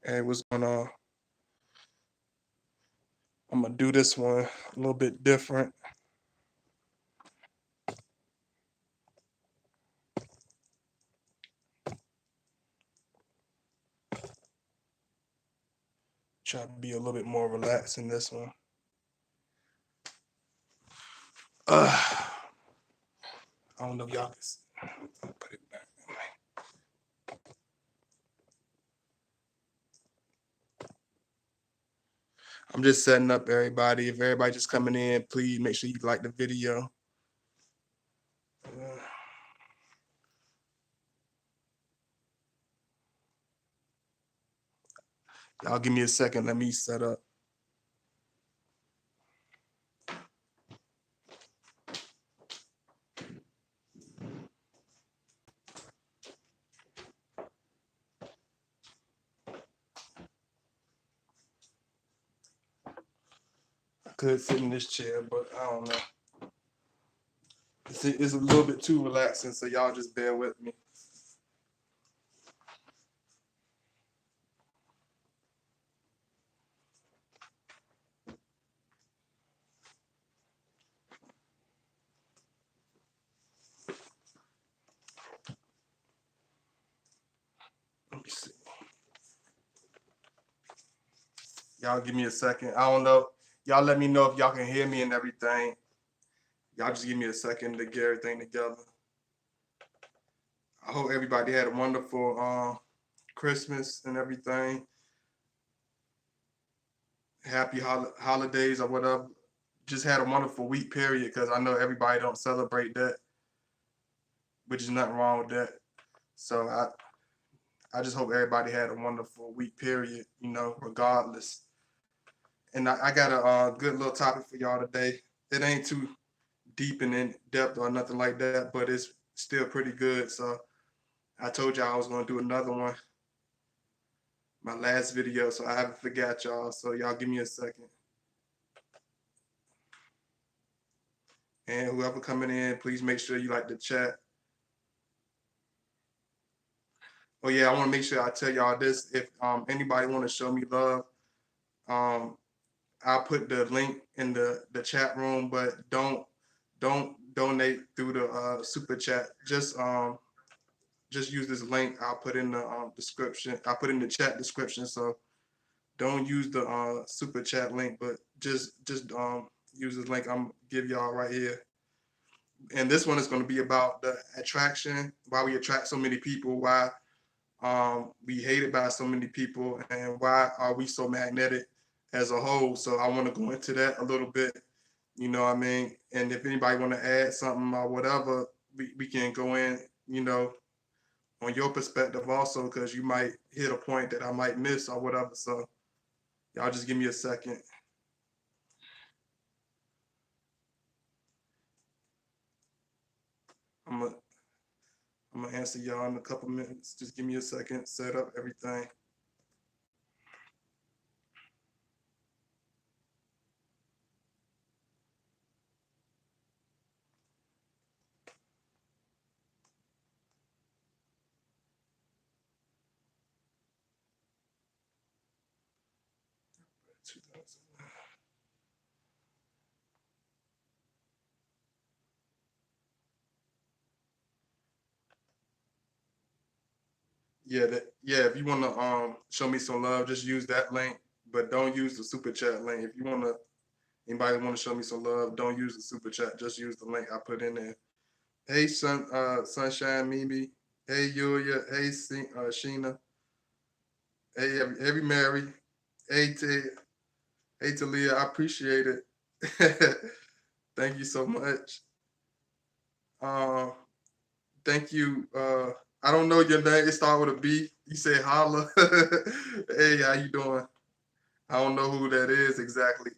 Hey, what's going on? I'm gonna do this one a little bit different. Try to be a little bit more relaxed in this one. I don't know if y'all can see. I'll put it back. I'm just setting up everybody. If everybody just coming in, please make sure you like the video. Y'all give me a second. Let me set up. I could sit in this chair, but I don't know. It's a little bit too relaxing, so y'all just bear with me. Let me see. Y'all give me a second. I don't know. Y'all let me know if y'all can hear me and everything. Y'all just give me a second to get everything together. I hope everybody had a wonderful Christmas and everything. Happy holidays or whatever. Just had a wonderful week period, because I know everybody don't celebrate that, which is nothing wrong with that. So I just hope everybody had a wonderful week period, regardless. And I got a good little topic for y'all today. It ain't too deep and in depth or nothing like that, but it's still pretty good. So I told y'all I was going to do another one, my last video, so I haven't forgot y'all. So y'all give me a second. And whoever coming in, please make sure you like the chat. Oh yeah, I want to make sure I tell y'all this. If anybody want to show me love, I'll put the link in the chat room, but don't donate through the super chat. Just use this link. I'll put in the description. I'll put in the chat description. So don't use the super chat link, but just use this link I'm give y'all right here. And this one is going to be about the attraction, why we attract so many people, why we hated by so many people, and why are we so magnetic as a whole. So I want to go into that a little bit, you know what I mean? And if anybody want to add something or whatever, we can go in, on your perspective also, because you might hit a point that I might miss or whatever. So y'all just give me a second. I'm gonna answer y'all in a couple minutes. Just give me a second, set up everything. Yeah, if you wanna show me some love, just use that link, but don't use the super chat link. If you wanna anybody wanna show me some love, don't use the super chat, just use the link I put in there. Hey Sunshine Mimi, hey Yulia, hey Sheena, hey every Mary, hey hey Talia, I appreciate it. Thank you so much. Uh, thank you. I don't know your name. It start with a B. You say holla. Hey, how you doing? I don't know who that is exactly.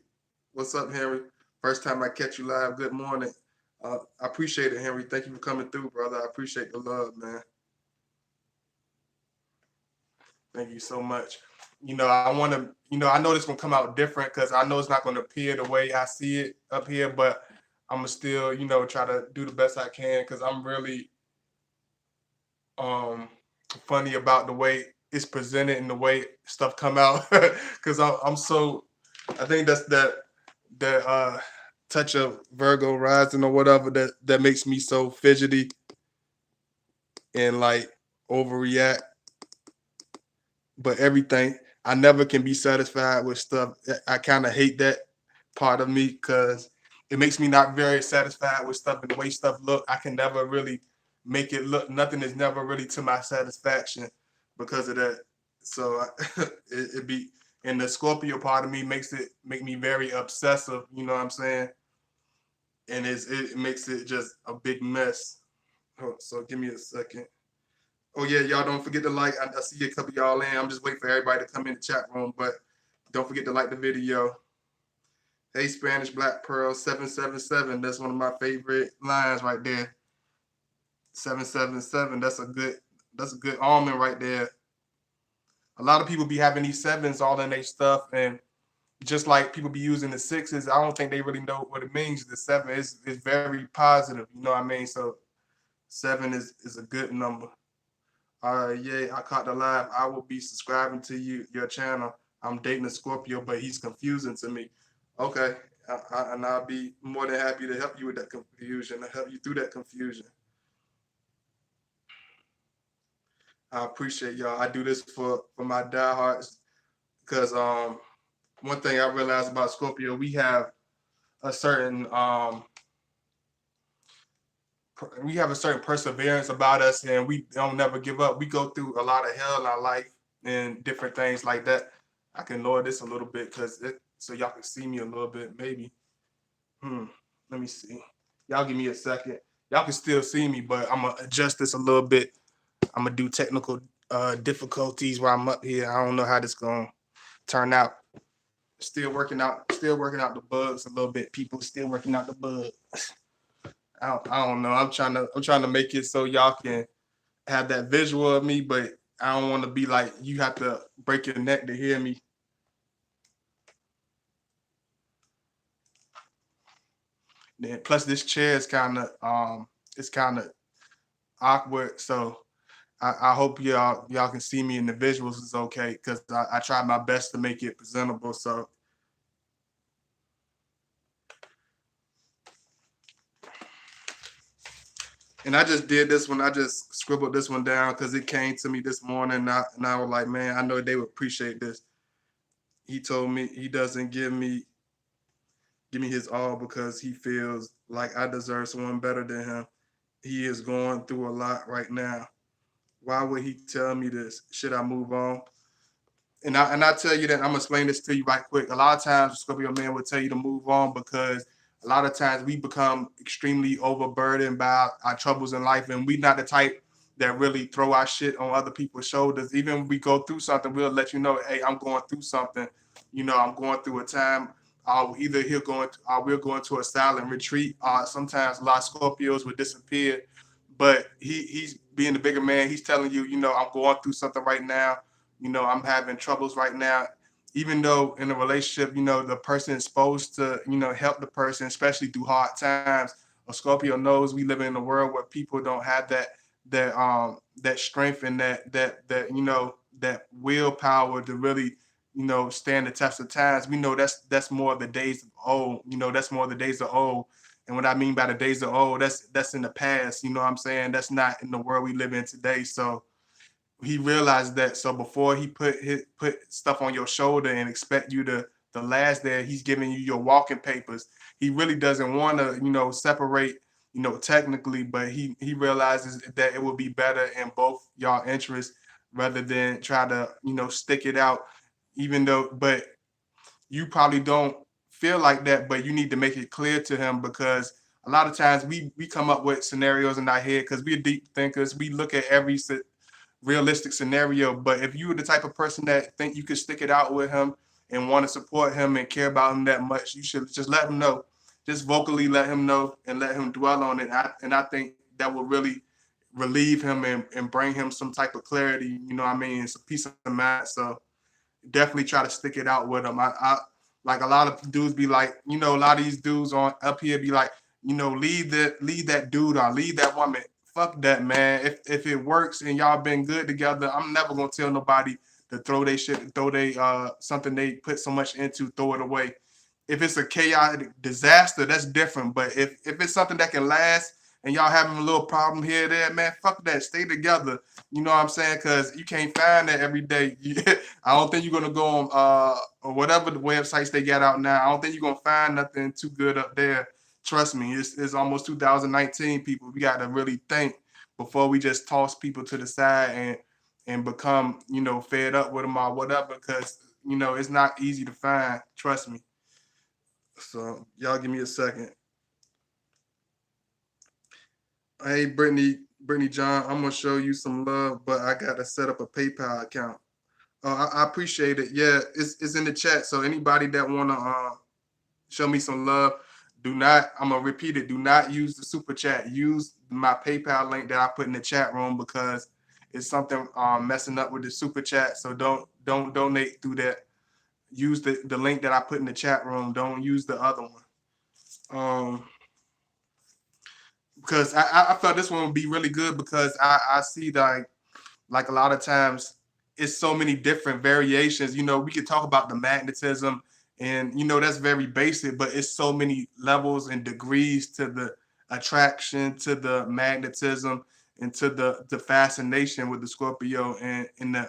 What's up, Henry? First time I catch you live. Good morning. I appreciate it, Henry. Thank you for coming through, brother. I appreciate the love, man. Thank you so much. I want to, I know this gonna come out different, because I know it's not gonna appear the way I see it up here, but I'm gonna still, try to do the best I can, because I'm really funny about the way it's presented and the way stuff come out. Because I'm so, I think that's that touch of Virgo rising or whatever that makes me so fidgety and like overreact. But everything, I never can be satisfied with stuff. I kind of hate that part of me because it makes me not very satisfied with stuff and the way stuff look. I can never really make it look. Nothing is never really to my satisfaction because of that. So it be, and the Scorpio part of me make me very obsessive. You know what I'm saying? And it makes it just a big mess. So give me a second. Oh yeah, y'all don't forget to like. I see a couple of y'all in. I'm just waiting for everybody to come in the chat room, but don't forget to like the video. Hey, Spanish Black Pearl 777. That's one of my favorite lines right there. 777. That's a good almond right there. A lot of people be having these sevens all in their stuff, and just like people be using the sixes, I don't think they really know what it means. The seven is very positive. You know what I mean? So 7 is a good number. Yeah, I caught the live. I will be subscribing to your channel. I'm dating a Scorpio, but he's confusing to me. Okay, and I'll be more than happy to help you with that confusion, to help you through that confusion. I appreciate y'all. I do this for my diehards because one thing I realized about Scorpio, we have a certain perseverance about us, and we don't never give up. We go through a lot of hell in our life and different things like that. I can lower this a little bit so y'all can see me a little bit, maybe. Let me see. Y'all give me a second. Y'all can still see me, but I'm gonna adjust this a little bit. I'm gonna do technical difficulties while I'm up here. I don't know how this gonna turn out. Still working out the bugs a little bit. People still working out the bugs. I don't know. I'm trying to make it so y'all can have that visual of me, but I don't want to be like you have to break your neck to hear me. Then plus this chair is kind of awkward, so I hope y'all can see me and the visuals is okay because I try my best to make it presentable. So and I just did this one. I just scribbled this one down because it came to me this morning, and I was like, man, I know they would appreciate this. He told me he doesn't give me his all because he feels like I deserve someone better than him. He is going through a lot right now. Why would he tell me this? Should I move on? And I tell you that I'm gonna explain this to you right quick. A lot of times, Scorpio man will tell you to move on because a lot of times we become extremely overburdened by our troubles in life, and we not the type that really throw our shit on other people's shoulders. Even when we go through something, we'll let you know, hey, I'm going through something. You know, I'm going through a time. Either we'll go into a silent retreat. Sometimes a lot of Scorpios would disappear, but he's being the bigger man. He's telling you, you know, I'm going through something right now. You know, I'm having troubles right now. Even though in a relationship, you know, the person is supposed to, you know, help the person, especially through hard times. A Scorpio knows we live in a world where people don't have that strength and that you know, that willpower to really, you know, stand the test of times. We know that's more of the days of old. You know, that's more of the days of old. And what I mean by the days of old, that's in the past. You know what I'm saying? That's not in the world we live in today. So he realized that. So before he put stuff on your shoulder and expect you to last there, he's giving you your walking papers. He really doesn't want to, you know, separate, you know, technically, but he realizes that it would be better in both y'all interests rather than try to, you know, stick it out. Even though, but you probably don't feel like that, but you need to make it clear to him because a lot of times we come up with scenarios in our head because we're deep thinkers. We look at every realistic scenario. But if you were the type of person that think you could stick it out with him and want to support him and care about him that much, you should just let him know. Just vocally let him know and let him dwell on it. And I think that will really relieve him and bring him some type of clarity. You know what I mean? It's a peace of mind. So definitely try to stick it out with him. I like a lot of dudes be like, you know, a lot of these dudes on up here be like, you know, leave that dude or leave that woman. fuck that, man. If it works and y'all been good together, I'm never gonna tell nobody to throw they shit, throw they something they put so much into, throw it away. If it's a chaotic disaster, that's different. But if it's something that can last and y'all having a little problem here or there, man, fuck that. Stay together. You know what I'm saying? Because you can't find that every day. I don't think you're gonna go on or whatever the websites they got out now. I don't think you're gonna find nothing too good up there. Trust me, it's almost 2019, people. We got to really think before we just toss people to the side and become, fed up with them or whatever, because it's not easy to find. Trust me. So y'all give me a second. Hey, Brittany John, I'm gonna show you some love, but I gotta set up a PayPal account. I appreciate it. Yeah, it's in the chat. So anybody that wanna show me some love, do not. I'm gonna repeat it. Do not use the super chat. Use my PayPal link that I put in the chat room, because it's something messing up with the super chat. So don't donate through that. Use the link that I put in the chat room. Don't use the other one. Because I felt this one would be really good, because I see like a lot of times it's so many different variations. We could talk about the magnetism, and that's very basic, but it's so many levels and degrees to the attraction, to the magnetism, and to the fascination with the Scorpio, and the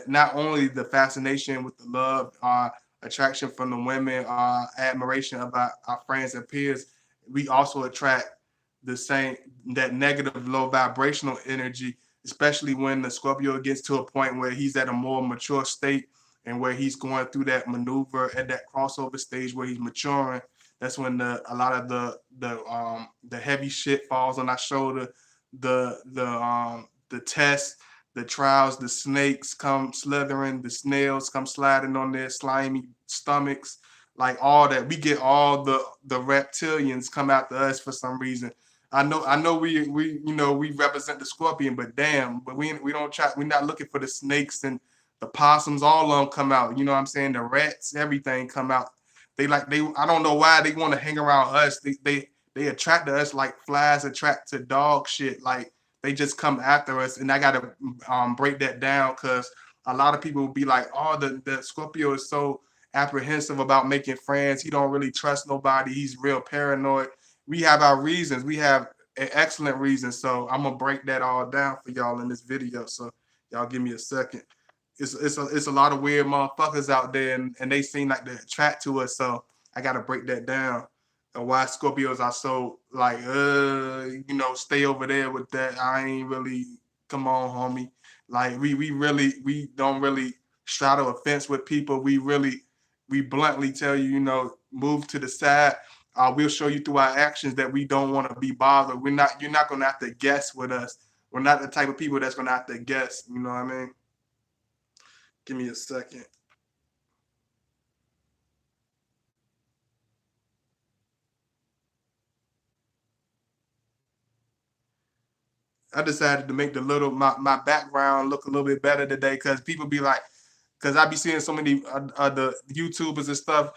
not only the fascination with the love, attraction from the women, admiration of our friends and peers. We also attract the same, that negative low vibrational energy, especially when the Scorpio gets to a point where he's at a more mature state, and where he's going through that maneuver at that crossover stage where he's maturing. That's when a lot of the heavy shit falls on our shoulder, the tests, the trials, the snakes come slithering, the snails come sliding on their slimy stomachs, like all that. We get all the reptilians come after us for some reason. I know we represent the scorpion, but damn, but we don't try. We're not looking for the snakes and the possums. All of them come out. You know what I'm saying? The rats, everything come out. They I don't know why they want to hang around us. They attract to us like flies attract to dog shit. Like they just come after us, and I gotta break that down, because a lot of people will be like, oh, the Scorpio is so apprehensive about making friends. He don't really trust nobody. He's real paranoid. We have our reasons. We have an excellent reason. So I'm gonna break that all down for y'all in this video. So y'all give me a second. It's a lot of weird motherfuckers out there, and they seem like they attract to us. So I gotta break that down. And why Scorpios are so like, stay over there with that. I ain't really, come on, homie. Like we don't really straddle a fence with people. We bluntly tell you, move to the side. We'll show you through our actions that we don't want to be bothered. You're not gonna have to guess with us. We're not the type of people that's gonna have to guess. You know what I mean? Give me a second. I decided to make my background look a little bit better today, because people be like, because I be seeing so many the YouTubers and stuff.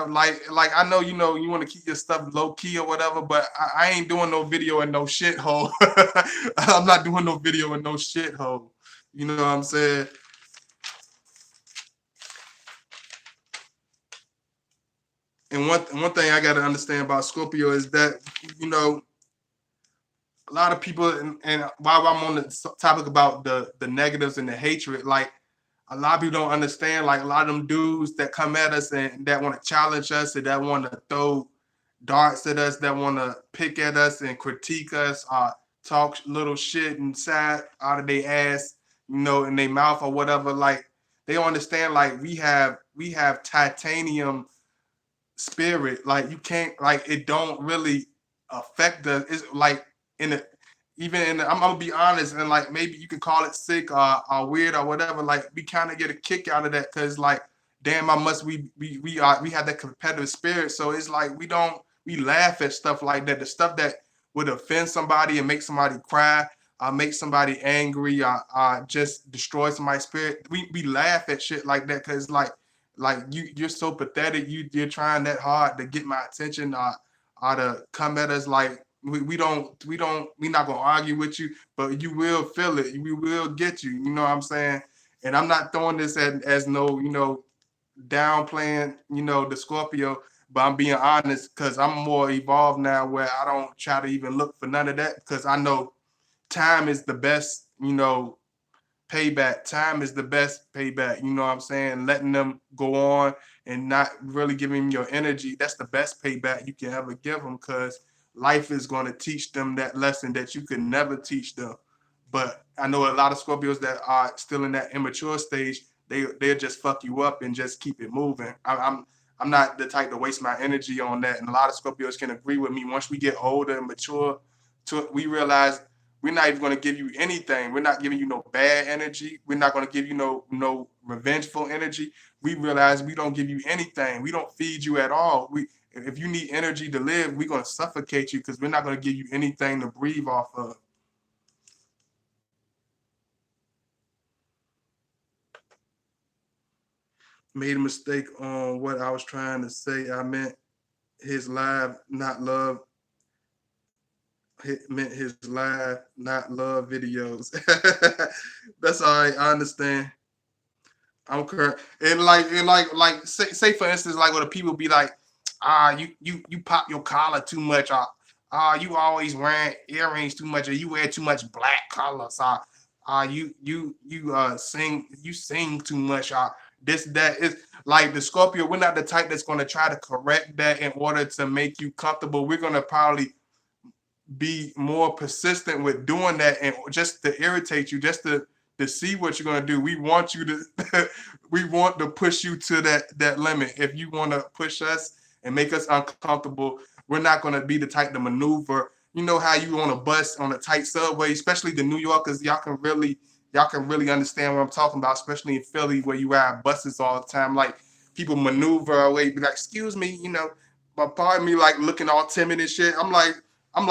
Like I know you want to keep your stuff low key or whatever, but I ain't doing no video in no shithole. I'm not doing no video in no shithole. You know what I'm saying? And one thing I got to understand about Scorpio is that a lot of people, and while I'm on the topic about the negatives and the hatred, like a lot of people don't understand, like a lot of them dudes that come at us and that want to challenge us, and that want to throw darts at us, that want to pick at us and critique us, talk little shit inside out of their ass, in their mouth or whatever. Like they don't understand, like we have titanium spirit. Like you can't, like it don't really affect us. It's like in the even in the, I'm gonna be honest, and like maybe you can call it sick or weird or whatever. Like we kind of get a kick out of that, because like damn, I must we have that competitive spirit. So it's like we laugh at stuff like that, the stuff that would offend somebody and make somebody cry, make somebody angry, just destroy somebody's spirit. We laugh at shit like that, because like you're so pathetic. You're trying that hard to get my attention, or to come at us like we not gonna argue with you, but you will feel it. We will get you. You know what I'm saying? And I'm not throwing this as no, downplaying, the Scorpio, but I'm being honest because I'm more evolved now where I don't try to even look for none of that because I know time is the best, payback. Time is the best payback. You know what I'm saying? Letting them go on and not really giving them your energy. That's the best payback you can ever give them because life is going to teach them that lesson that you could never teach them. But I know a lot of Scorpios that are still in that immature stage. They'll just fuck you up and just keep it moving. I'm not the type to waste my energy on that. And a lot of Scorpios can agree with me. Once we get older and mature, we realize we're not even going to give you anything. We're not giving you no bad energy. We're not going to give you no revengeful energy. We realize we don't give you anything. We don't feed you at all. If you need energy to live, we're going to suffocate you because we're not going to give you anything to breathe off of. Made a mistake on what I was trying to say. I meant his live, not love. It meant his live, not love videos. That's all right. I understand. I'm current and like say for instance like when the people be like you pop your collar too much you always wearing earrings too much or you wear too much black colors you sing too much this that is like the Scorpio. We're not the type that's going to try to correct that in order to make you comfortable. We're going to probably be more persistent with doing that and just to irritate you, just to see what you're gonna do. We want you to we want to push you to that limit. If you want to push us and make us uncomfortable, we're not gonna be the type to maneuver. You know how you on a bus on a tight subway, especially the New Yorkers, y'all can really understand what I'm talking about, especially in Philly where you ride buses all the time. Like people maneuver away, be like, excuse me, but part of me like looking all timid and shit. I'm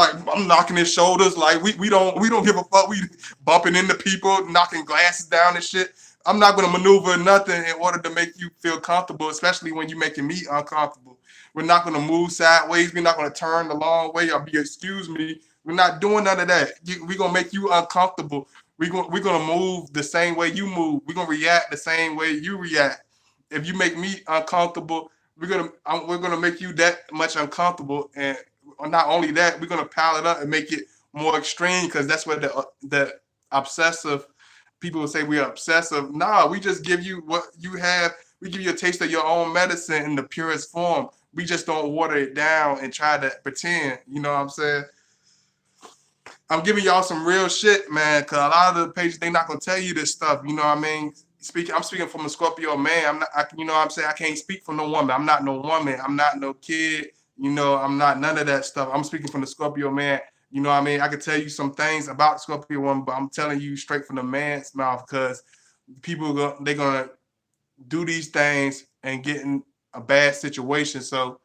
knocking his shoulders like we don't give a fuck. We bumping into people, knocking glasses down and shit. I'm not gonna maneuver nothing in order to make you feel comfortable, especially when you're making me uncomfortable. We're not gonna move sideways. We're not gonna turn the long way or be excuse me. We're not doing none of that. We're gonna make you uncomfortable. We're gonna move the same way you move. We're gonna react the same way you react. If you make me uncomfortable, we're gonna make you that much uncomfortable, and not only that, we're gonna pile it up and make it more extreme because that's what the obsessive people will say we're obsessive. Nah, we just give you what you have. We give you a taste of your own medicine in the purest form. We just don't water it down and try to pretend. You know what I'm saying? I'm giving y'all some real shit, man. Cause a lot of the pages they not gonna tell you this stuff. You know what I mean? I'm speaking from a Scorpio man. I'm not. You know what I'm saying? I can't speak for no woman. I'm not no woman. I'm not no kid. I'm not none of that stuff. I'm speaking from the Scorpio man. You know what I mean? I could tell you some things about the Scorpio woman, but I'm telling you straight from the man's mouth because they're gonna do these things and get in a bad situation. So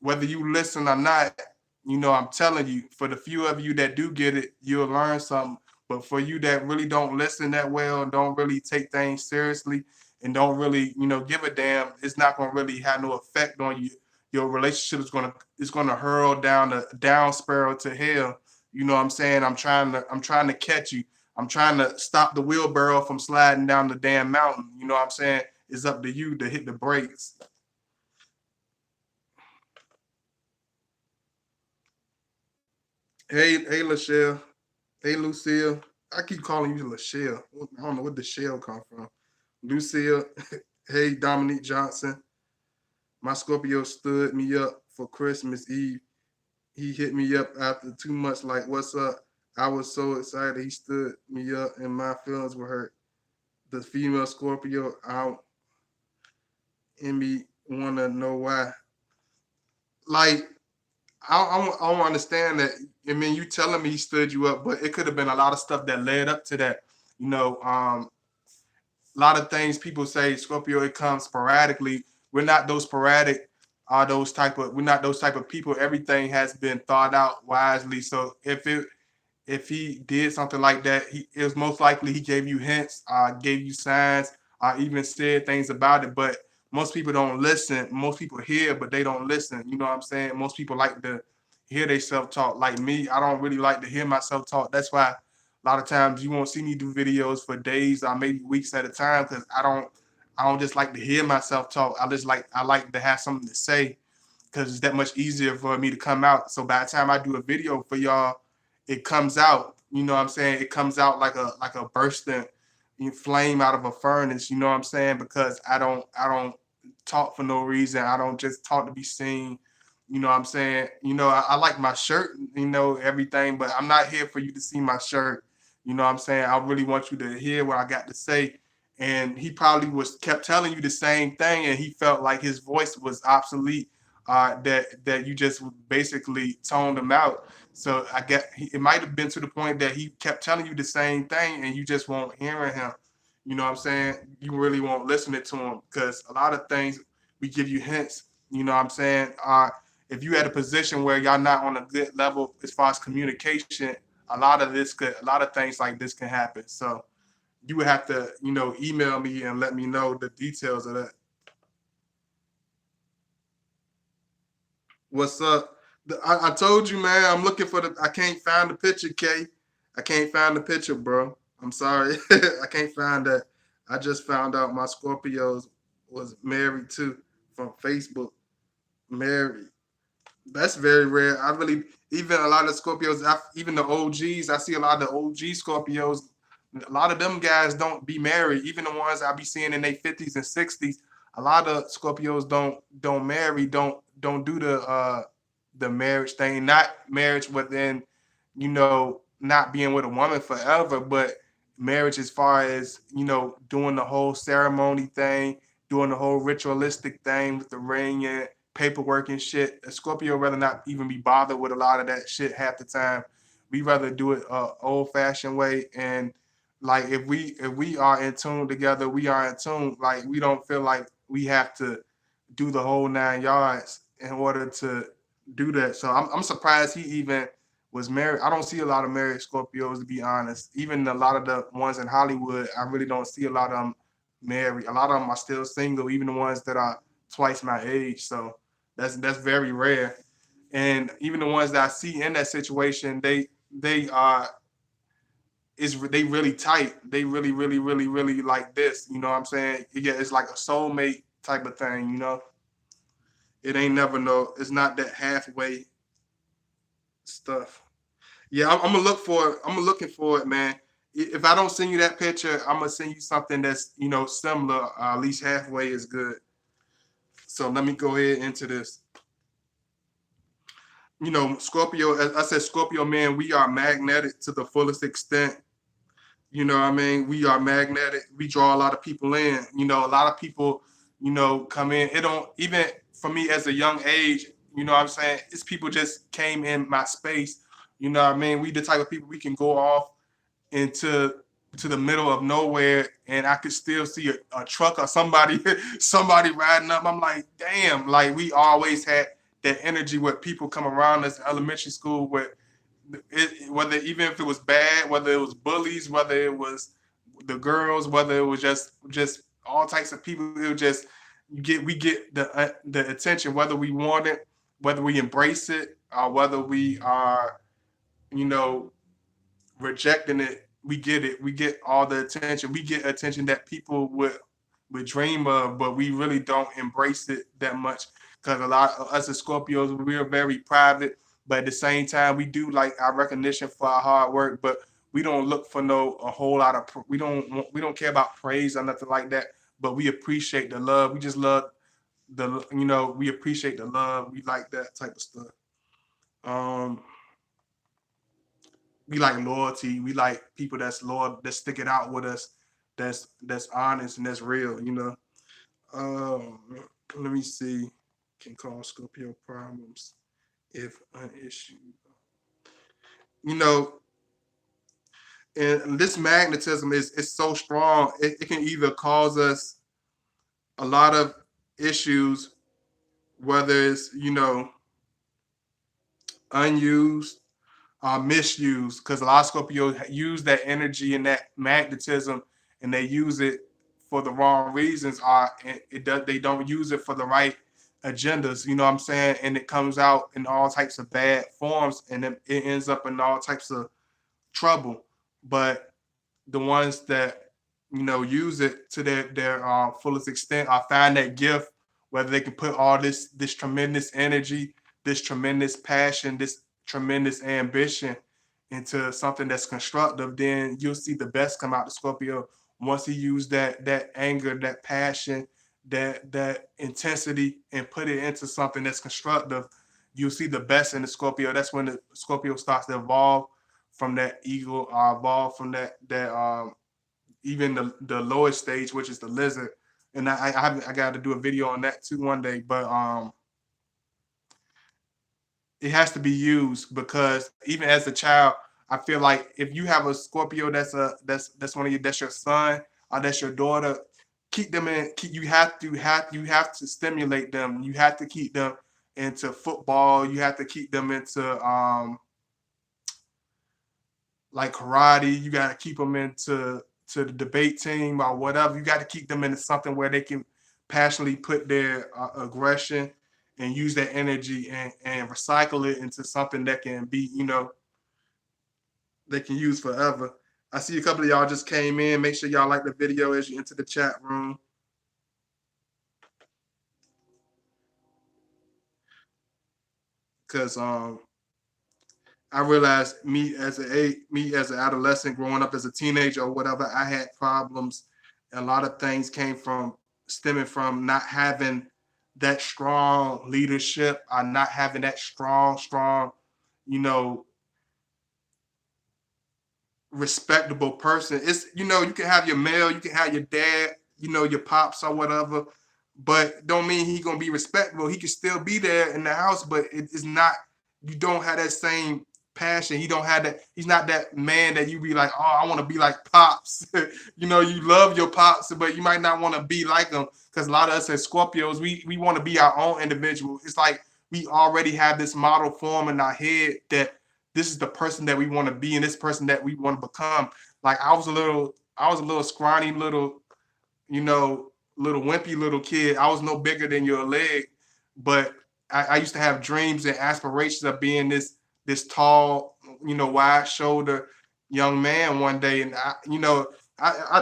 whether you listen or not, I'm telling you, for the few of you that do get it, you'll learn something. But for you that really don't listen that well, don't really take things seriously, and don't really, give a damn, it's not gonna really have no effect on you. Your relationship is gonna hurl down the down spiral to hell. You know what I'm saying? I'm trying to catch you. I'm trying to stop the wheelbarrow from sliding down the damn mountain. You know what I'm saying? It's up to you to hit the brakes. Hey, Lachelle. Hey, Lucille. I keep calling you Lachelle. I don't know where the shell come from. Lucille. Hey, Dominique Johnson. My Scorpio stood me up for Christmas Eve. He hit me up after 2 months, like, what's up? I was so excited. He stood me up, and my feelings were hurt. The female Scorpio out in me want to know why. Like, I don't understand that. I mean, you telling me he stood you up, but it could have been a lot of stuff that led up to that. A lot of things people say Scorpio it comes sporadically. We're not those sporadic. We're not those type of people. Everything has been thought out wisely. So if he did something like that, it was most likely he gave you hints, gave you signs, even said things about it. But most people don't listen. Most people hear, but they don't listen. You know what I'm saying? Most people like to hear they self-talk. Like me, I don't really like to hear my self-talk. That's why a lot of times you won't see me do videos for days or maybe weeks at a time, because I don't just like to hear myself talk. I like to have something to say, because it's that much easier for me to come out. So by the time I do a video for y'all, it comes out. You know what I'm saying? It comes out like a bursting flame out of a furnace. You know what I'm saying? Because I don't talk for no reason. I don't just talk to be seen. You know what I'm saying? I like my shirt, everything, but I'm not here for you to see my shirt. You know what I'm saying? I really want you to hear what I got to say. And he probably was kept telling you the same thing, and he felt like his voice was obsolete, that you just basically toned him out. So it might have been to the point that he kept telling you the same thing, and you just won't hearing him. You know what I'm saying? You really won't listen to him, because a lot of things we give you hints. You know what I'm saying? If you at a position where y'all not on a good level as far as communication, a lot of things like this can happen. So you would have to, email me and let me know the details of that. What's up? I told you, man. I'm looking for the. I can't find the picture, K. I can't find the picture, bro. I'm sorry. I can't find that. I just found out my Scorpios was married too from Facebook. Married. That's very rare. I really, even a lot of Scorpios, even the OGs, I see a lot of the OG Scorpios. A lot of them guys don't be married. Even the ones I be seeing in their 50s and 60s, a lot of Scorpios don't marry, don't do the marriage thing. Not marriage within, not being with a woman forever, but marriage as far as, doing the whole ceremony thing, doing the whole ritualistic thing with the ring and paperwork and shit. A Scorpio rather not even be bothered with a lot of that shit half the time. We rather do it old fashioned way. And like if we are in tune together, we are in tune. Like we don't feel like we have to do the whole 9 yards in order to do that. So I'm surprised he even was married. I don't see a lot of married Scorpios, to be honest. Even a lot of the ones in Hollywood, I really don't see a lot of them married. A lot of them are still single, even the ones that are twice my age. So that's very rare. And even the ones that I see in that situation, they are they really tight. They really, really, really, really like this. You know what I'm saying? Yeah, it's like a soulmate type of thing, It ain't never no, it's not that halfway stuff. Yeah, I'm gonna look for it. I'm looking for it, man. If I don't send you that picture, I'm gonna send you something that's similar, at least halfway is good. So let me go ahead into this. Scorpio, as I said, Scorpio man, we are magnetic to the fullest extent. You know what I mean? We are magnetic. We draw a lot of people in. A lot of people, come in. It don't, even for me as a young age, you know what I'm saying? It's people just came in my space. You know what I mean? We the type of people we can go off into to the middle of nowhere, and I could still see a truck or somebody somebody riding up. I'm like, damn, like we always had that energy with people come around us in elementary school with whether even if it was bad, whether it was bullies, whether it was the girls, whether it was just all types of people. It was just we get the attention, whether we want it, whether we embrace it, or whether we are, you know, rejecting it. We get it. We get all the attention. We get attention that people would dream of, but we really don't embrace it that much, because a lot of us as Scorpios, we are very private, but at the same time, we do like our recognition for our hard work, but we don't look for a whole lot of we don't care about praise or nothing like that. But we appreciate the love. We just love we appreciate the love. We like that type of stuff. Um, we like loyalty. We like people that's loyal, that stick it out with us, that's honest and that's real. Um, let me see. Can cause Scorpio problems if an issue. You know, and this magnetism is so strong. It can either cause us a lot of issues, whether it's unused, misuse, because a lot of Scorpios use that energy and that magnetism, and they use it for the wrong reasons. They don't use it for the right agendas, you know what I'm saying? And it comes out in all types of bad forms, and it ends up in all types of trouble. But the ones that, you know, use it to their fullest extent, I find that gift, whether they can put all this tremendous energy, this tremendous passion, this tremendous ambition into something that's constructive, then you'll see the best come out of Scorpio. Once he used that anger, that passion, that intensity, and put it into something that's constructive, you'll see the best in the Scorpio. That's when the Scorpio starts to evolve from that ego, evolve from that even the lowest stage, which is the lizard. And I got to do a video on that too one day. But it has to be used, because even as a child, I feel like if you have a Scorpio that's one of you, that's your son or that's your daughter, keep them in. You have to stimulate them. You have to keep them into football. You have to keep them into like karate. You got to keep them to the debate team or whatever. You got to keep them into something where they can passionately put their aggression and use that energy and recycle it into something that can be, you know, they can use forever. I see a couple of y'all just came in. Make sure y'all like the video as you enter the chat room. Cause I realized me as an adolescent, growing up as a teenager or whatever, I had problems. A lot of things came from stemming from not having that strong leadership, or not having that strong, you know, respectable person. It's, you know, you can have your male, you can have your dad, you know, your pops or whatever, but don't mean he gonna be respectable. He can still be there in the house, but it is not. You don't have that same passion. He don't have that. He's not that man that you be like, oh, I want to be like pops. You know, you love your pops, but you might not want to be like them, because a lot of us as Scorpios, we want to be our own individual. It's like we already have this model form in our head that this is the person that we want to be and this person that we want to become. Like I was a little scrawny little, you know, little wimpy little kid. I was no bigger than your leg, but I used to have dreams and aspirations of being this tall, you know, wide shoulder young man one day. And I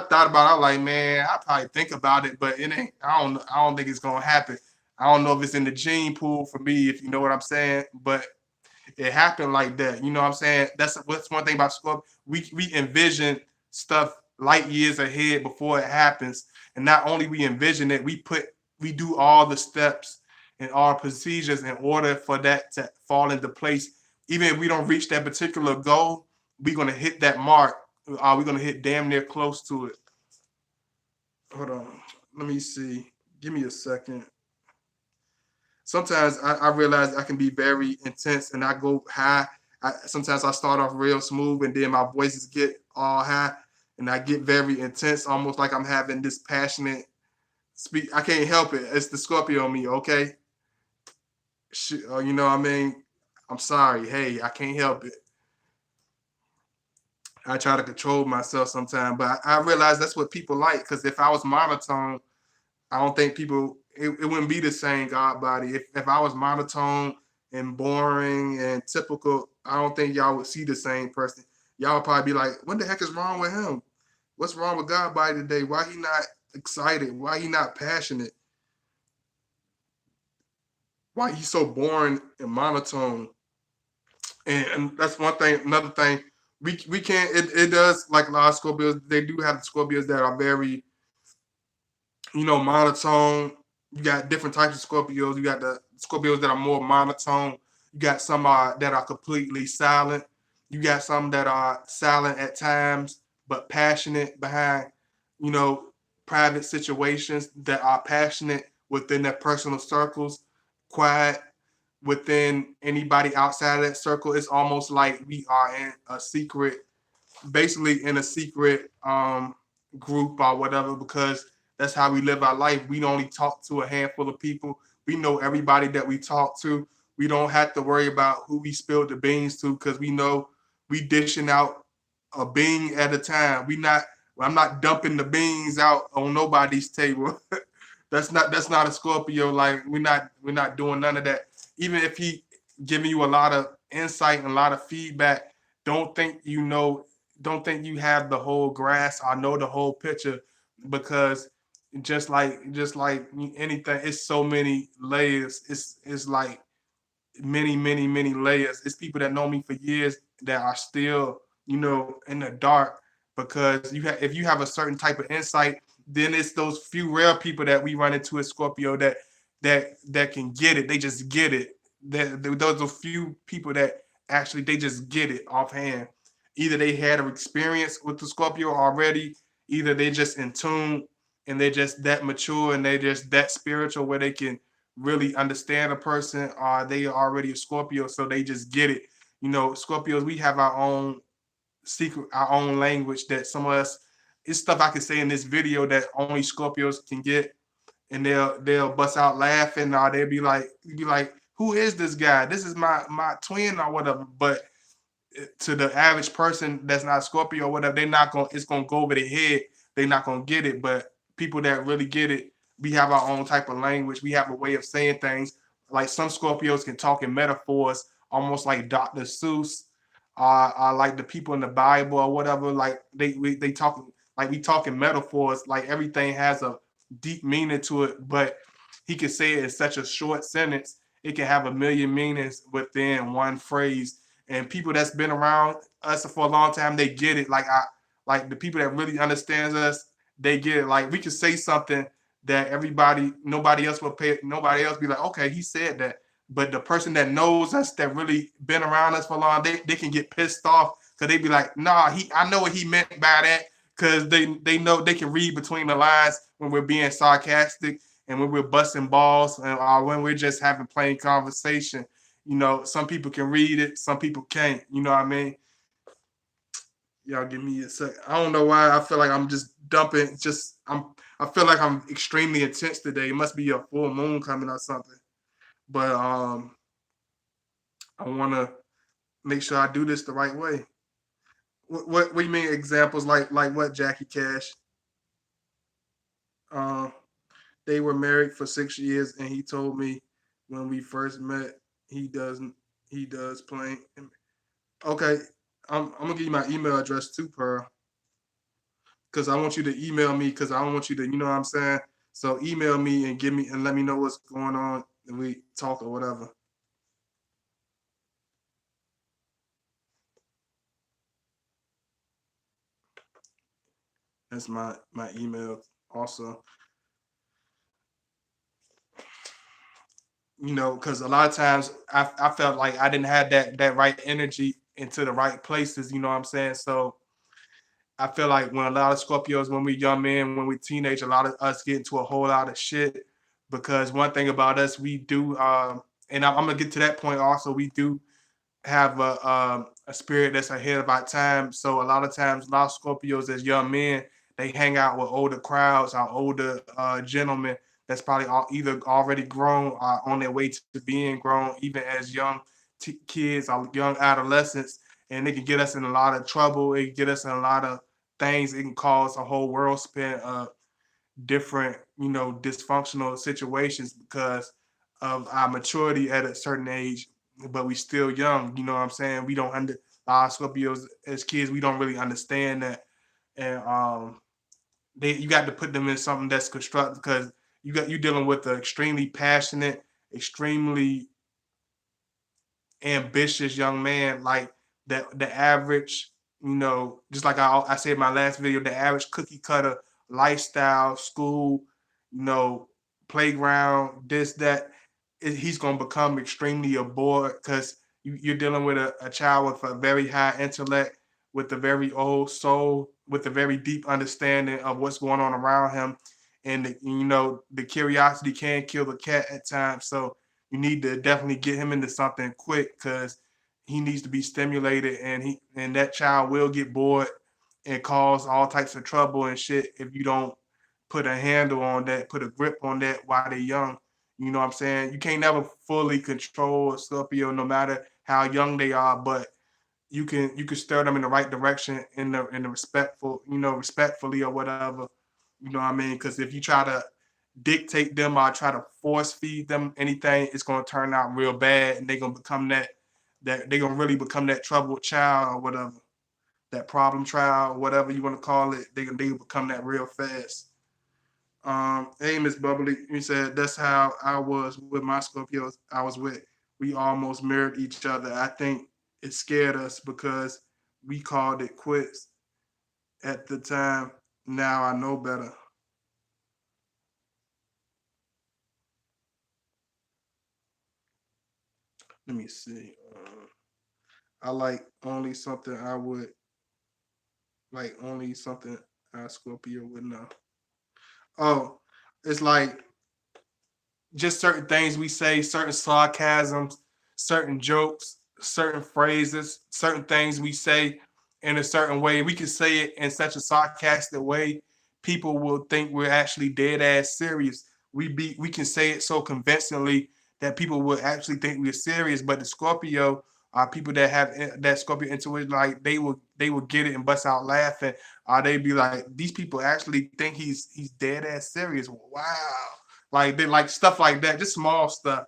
thought about it. I was like, man, I probably think about it, but it ain't. I don't think it's gonna happen. I don't know if it's in the gene pool for me, if you know what I'm saying. But it happened like that. You know what I'm saying? That's what's one thing about Scorpio. We envision stuff light years ahead before it happens. And not only we envision it, we do all the steps and all procedures in order for that to fall into place. Even if we don't reach that particular goal, we're gonna hit that mark. We're gonna hit damn near close to it. Hold on. Let me see. Give me a second. Sometimes I realize I can be very intense and I go high. Sometimes I start off real smooth and then my voices get all high and I get very intense, almost like I'm having this passionate speak. I can't help it. It's the Scorpio in me, okay? You know what I mean? I'm sorry. Hey, I can't help it. I try to control myself sometimes, but I realize that's what people like. Because if I was monotone, I don't think people it wouldn't be the same God body. If I was monotone and boring and typical, I don't think y'all would see the same person. Y'all would probably be like, what the heck is wrong with him? What's wrong with God body today? Why he not excited? Why he not passionate? Why he so boring and monotone? And that's one thing. Another thing, we can't. It does, like a lot of Scorpios. They do have the Scorpios that are very, you know, monotone. You got different types of Scorpios. You got the Scorpios that are more monotone. You got some that are completely silent. You got some that are silent at times, but passionate behind, you know, private situations, that are passionate within their personal circles, quiet within anybody outside of that circle. It's almost like we are in a secret, basically in a secret group or whatever, because that's how we live our life. We only talk to a handful of people. We know everybody that we talk to. We don't have to worry about who we spilled the beans to, because we know we dishing out a bean at a time. I'm not dumping the beans out on nobody's table. That's not a Scorpio. Like we're not doing none of that. Even if he giving you a lot of insight and a lot of feedback, don't think you know, don't think you have the whole grasp or know the whole picture, because just like anything, it's so many layers. It's like many layers. It's people that know me for years that are still, in the dark, because if you have a certain type of insight, then it's those few rare people that we run into as Scorpio that can get it. They just get it. Those are few people that actually they just get it offhand. Either they had an experience with the Scorpio already, either they just in tune and they're just that mature and they're just that spiritual where they can really understand a person, or they are already a Scorpio, so they just get it. Scorpios, we have our own secret, our own language that some of us, it's stuff I can say in this video that only Scorpios can get, and they'll bust out laughing, or they'll be like, who is this guy? This is my twin or whatever. But to the average person that's not Scorpio or whatever, they're not gonna. It's gonna go over their head. They're not gonna get it. But people that really get it, we have our own type of language. We have a way of saying things. Like some Scorpios can talk in metaphors, almost like Dr. Seuss, like the people in the Bible or whatever. Like they talk like we talk in metaphors. Like everything has a deep meaning to it, but he can say it in such a short sentence. It can have a million meanings within one phrase. And people that's been around us for a long time, they get it. Like the people that really understands us, they get it. Like we can say something that nobody else will pay, nobody else be like, okay, he said that. But the person that knows us, that really been around us for long, they can get pissed off because they be like, nah, I know what he meant by that, because they know they can read between the lines when we're being sarcastic and when we're busting balls, or when we're just having plain conversation. Some people can read it, some people can't. You know what I mean? Y'all give me a sec. I don't know why I feel like I'm just dumping. I feel like I'm extremely intense today. It must be a full moon coming or something. But I want to make sure I do this the right way. What do you mean examples, like what, Jackie Cash? Um, they were married for 6 years, and he told me when we first met he doesn't he does playing. Okay, I'm gonna give you my email address too, Pearl, because I want you to email me, because I don't want you to, you know what I'm saying. So email me and give me and let me know what's going on, and we talk or whatever. That's my email also. Because a lot of times I felt like I didn't have that right energy into the right places. You know what I'm saying? So I feel like when a lot of Scorpios, when we young men, when we teenage, a lot of us get into a whole lot of shit. Because one thing about us, we do, and I'm gonna get to that point also. We do have a spirit that's ahead of our time. So a lot of times, a lot of Scorpios as young men, they hang out with older crowds, or older gentlemen that's probably either already grown or on their way to being grown, even as young kids or young adolescents. And they can get us in a lot of trouble. It can get us in a lot of things. It can cause a whole world spin of different, dysfunctional situations because of our maturity at a certain age, but we still young. You know what I'm saying? We don't our Scorpios as kids, we don't really understand that. And you got to put them in something that's constructive, because you dealing with an extremely passionate, extremely ambitious young man. Like the average, just like I said in my last video, the average cookie cutter lifestyle, school, you know, playground, this, that, he's gonna become extremely bored, because you're dealing with a child with a very high intellect, with a very old soul, with a very deep understanding of what's going on around him. And the curiosity can kill the cat at times. So you need to definitely get him into something quick, because he needs to be stimulated, and that child will get bored and cause all types of trouble and shit if you don't put a handle on that, put a grip on that while they're young. You know what I'm saying? You can't never fully control a Scorpio, no matter how young they are, but you can stir them in the right direction, in the respectfully or whatever. You know what I mean? Because if you try to dictate them or try to force feed them anything, it's gonna turn out real bad, and they're gonna become that they're gonna really become that troubled child or whatever, that problem child, whatever you want to call it. They become that real fast. Hey, Miss Bubbly, you said that's how I was with my Scorpios. I was with. We almost mirrored each other. I think it scared us because we called it quits at the time. Now I know better. Let me see. I like only something I would like only something I Scorpio would know. Oh, it's like just certain things we say, certain sarcasms, certain jokes, certain phrases, certain things we say in a certain way. We can say it in such a sarcastic way, people will think we're actually dead ass serious. We can say it so convincingly that people will actually think we're serious. But the Scorpio are people that have that Scorpio intuition, like they will get it and bust out laughing. Or they be like, these people actually think he's dead ass serious. Wow. Like they like stuff like that, just small stuff,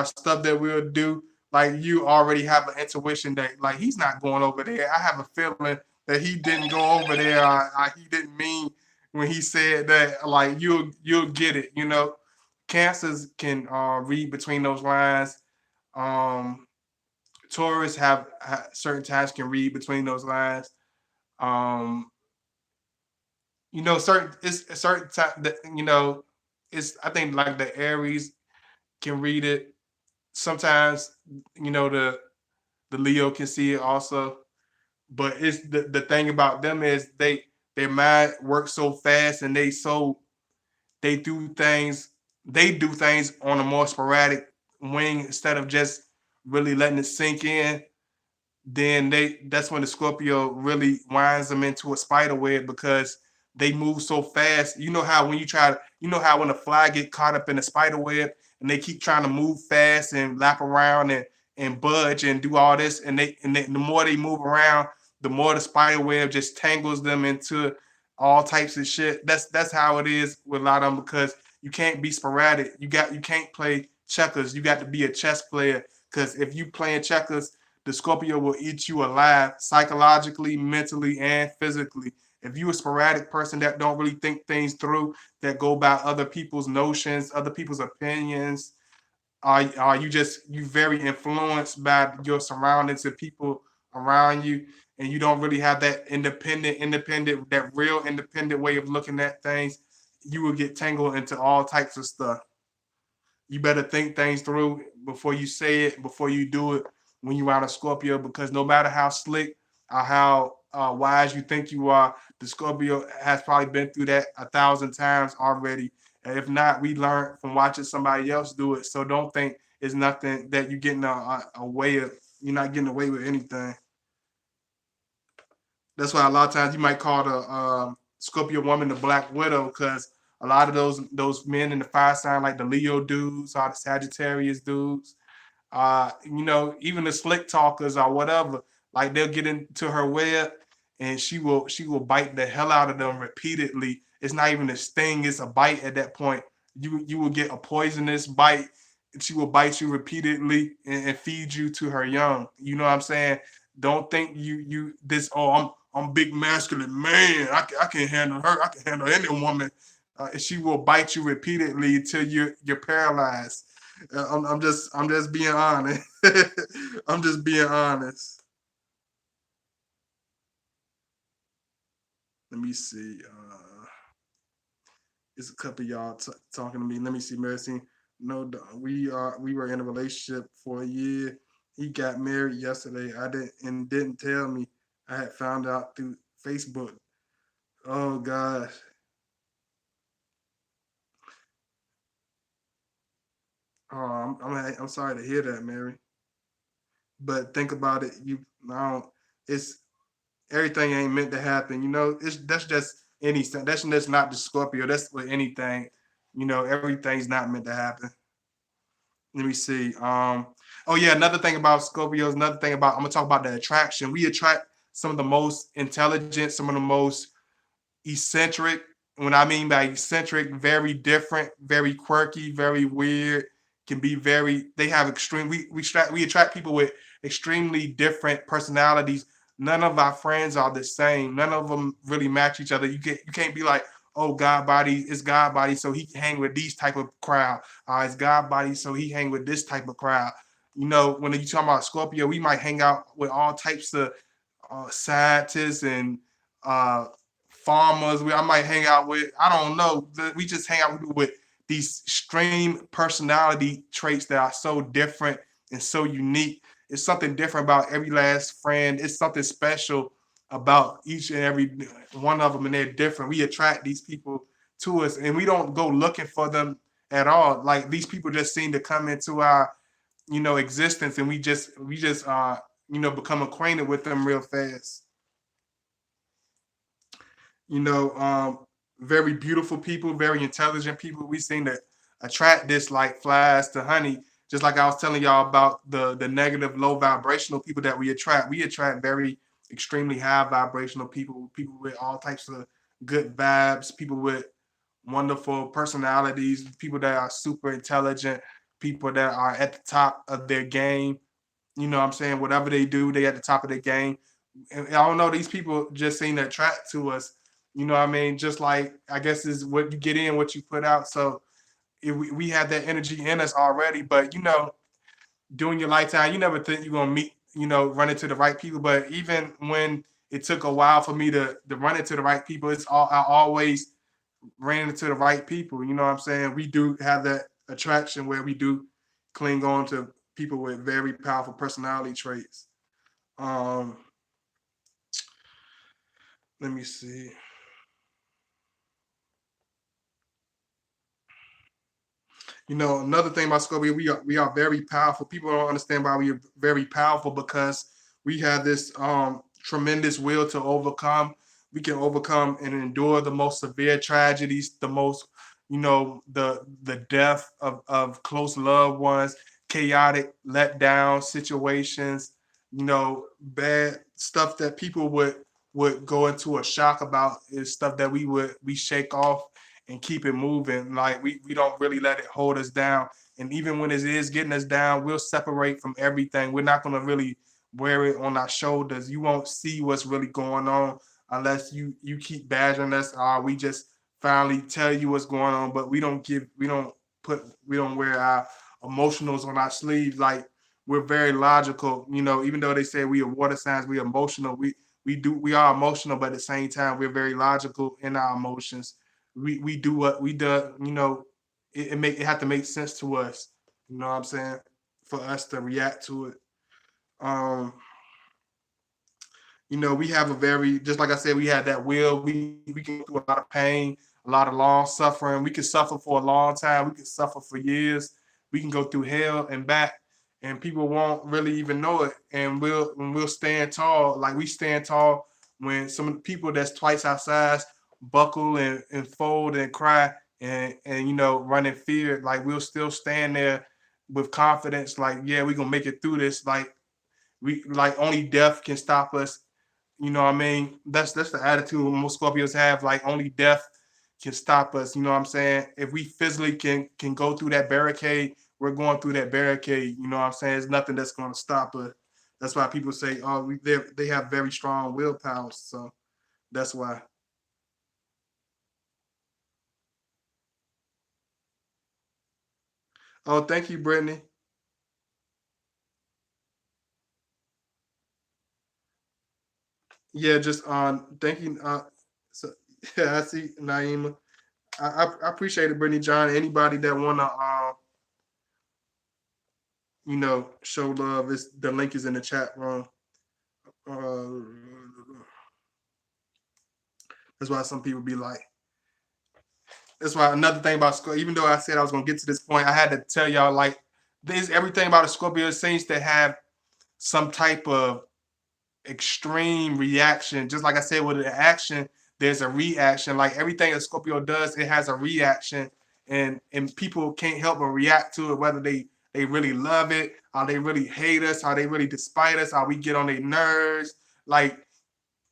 stuff that we'll do. Like you already have an intuition that like he's not going over there. I have a feeling that he didn't go over there. He didn't mean when he said that. Like you'll get it. You know, cancers can read between those lines. Um, Taurus have certain times can read between those lines. Um, you know, certain it's a certain time that you know it's I think like the Aries can read it. Sometimes, you know, the Leo can see it also. But it's the thing about them is their mind works so fast and they do things they do things on a more sporadic wing instead of just really letting it sink in. Then that's when the Scorpio really winds them into a spider web because they move so fast. You know how when you know how when a fly get caught up in a spider web and they keep trying to move fast and lap around and budge and do all this, and the more they move around, the more the spider web just tangles them into all types of shit. That's how it is with a lot of them because you can't be sporadic. You can't play checkers. You got to be a chess player because if you playing checkers, the Scorpio will eat you alive psychologically, mentally, and physically. If you're a sporadic person that don't really think things through, that go by other people's notions, other people's opinions, are you very influenced by your surroundings and people around you, and you don't really have that that real independent way of looking at things, you will get tangled into all types of stuff. You better think things through before you say it, before you do it when you're out of Scorpio, because no matter how slick or how wise you think you are, the Scorpio has probably been through that 1,000 times already. And if not, we learned from watching somebody else do it. So don't think it's nothing that you're getting a way of, you're not getting away with anything. That's why a lot of times you might call the Scorpio woman the Black Widow because a lot of those men in the fire sign, like the Leo dudes or the Sagittarius dudes, you know, even the slick talkers or whatever, like they'll get into her web and she will bite the hell out of them repeatedly. It's not even a sting, it's a bite at that point. You will get a poisonous bite. She will bite you repeatedly and feed you to her young. You know what I'm saying? Don't think you this I'm big masculine man. I can handle her. I can handle any woman. She will bite you repeatedly until you're paralyzed. I'm just being honest. I'm just being honest. Let me see. It's a couple of y'all talking to me. Let me see, Mercy. No, we were in a relationship for a year. He got married yesterday. I didn't tell me. I had found out through Facebook. Oh gosh. Oh, I'm sorry to hear that, Mary. But think about it. You now it's everything ain't meant to happen. You know, that's just anything. That's just not the Scorpio. That's with anything. You know, everything's not meant to happen. Let me see. Oh yeah, another thing about Scorpios, another thing about I'm gonna talk about the attraction. We attract some of the most intelligent, some of the most eccentric, when I mean by eccentric, very different, very quirky, very weird, can be very. They have extreme. We attract people with extremely different personalities. None of our friends are the same. None of them really match each other. You can't be like, oh, God body is God body, so he can hang with these type of crowd. It's God body, so he hang with this type of crowd. You know, when you talk about Scorpio, we might hang out with all types of scientists and uh, farmers. I might hang out with, I don't know. We just hang out with these extreme personality traits that are so different and so unique. It's something different about every last friend. It's something special about each and every one of them, and they're different. We attract these people to us, and we don't go looking for them at all. Like these people just seem to come into our, existence, and we just become acquainted with them real fast. you know, um, Very beautiful people, very intelligent people. We seem to attract this like flies to honey. Just like I was telling y'all about the negative, low vibrational people that we attract. We attract very extremely high vibrational people, people with all types of good vibes, people with wonderful personalities, people that are super intelligent, people that are at the top of their game. You know what I'm saying? Whatever they do, they at the top of their game. And I don't know, these people just seem to attract to us. You know what I mean? Just like I guess is what you get in, what you put out. So we have that energy in us already, but during your lifetime, you never think you're gonna meet, run into the right people. But even when it took a while for me to run into the right people, I always ran into the right people. You know what I'm saying? We do have that attraction where we do cling on to people with very powerful personality traits. Um, Let me see. Another thing about Scorpio, we are very powerful. People don't understand why we are very powerful because we have this tremendous will to overcome. We can overcome and endure the most severe tragedies, the most, the death of close loved ones, chaotic letdown situations, bad stuff that people would go into a shock about is stuff that we shake off and keep it moving. Like we don't really let it hold us down. And even when it is getting us down, we'll separate from everything. We're not gonna really wear it on our shoulders. You won't see what's really going on unless you keep badgering us. We just finally tell you what's going on, but we don't wear our emotionals on our sleeves. Like we're very logical, even though they say we are water signs, we are emotional. We are emotional, but at the same time, we're very logical in our emotions. We do what we do, it have to make sense to us, you know what I'm saying, for us to react to it. um we have a very, just like I said, we have that will. We can go through a lot of pain, a lot of long suffering. We can suffer for a long time, we can suffer for years, we can go through hell and back, and people won't really even know it. And we'll stand tall, like we stand tall when some people that's twice our size buckle and fold and cry and run in fear. Like we'll still stand there with confidence, like, yeah, we're gonna make it through this. Like we like only death can stop us. You know what I mean? That's the attitude most Scorpios have. Like only death can stop us. You know what I'm saying? If we physically can go through that barricade, we're going through that barricade. You know what I'm saying? There's nothing that's going to stop us. That's why people say, oh, they have very strong willpower. So that's why. Oh, thank you, Brittany. Yeah, just thank you. So yeah, I see Naima. I appreciate it, Brittany John. Anybody that wanna show love, is the link is in the chat room. Uh, that's why some people be like. That's why another thing about Scorpio. Even though I said I was gonna get to this point, I had to tell y'all like there's everything about a Scorpio seems to have some type of extreme reaction. Just like I said, with an action, there's a reaction. Like everything a Scorpio does, it has a reaction, and people can't help but react to it, whether they really love it, or they really hate us, or they really despite us, or we get on their nerves. Like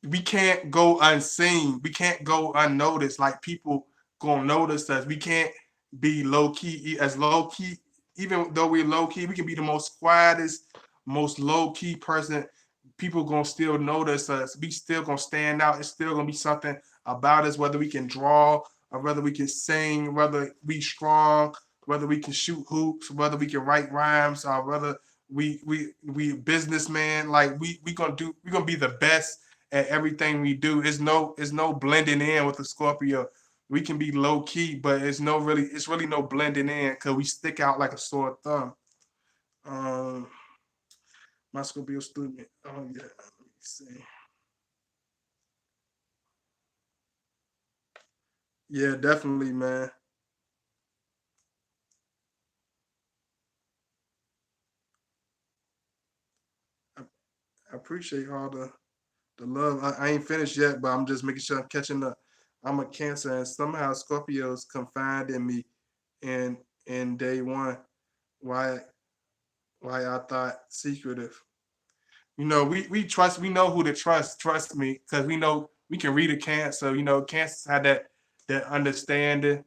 we can't go unseen. We can't go unnoticed. Like people gonna notice us. We can't be low key as low key. Even though we're low key, we can be the most quietest, most low key person. People gonna still notice us. We still gonna stand out. It's still gonna be something about us. Whether we can draw or whether we can sing, whether we strong, whether we can shoot hoops, whether we can write rhymes, or whether we businessman. Like we gonna be the best at everything we do. It's no blending in with the Scorpio. We can be low key, but it's really no blending in because we stick out like a sore thumb. Um, my Scorpio student. Oh yeah, let me see. Yeah, definitely, man. I, I appreciate all the love. I ain't finished yet, but I'm just making sure I'm catching up. I'm a Cancer, and somehow Scorpios confide in me in day one. Why I thought secretive. We trust. We know who to trust. Trust me, because we know we can read a Cancer. Cancers had that understanding.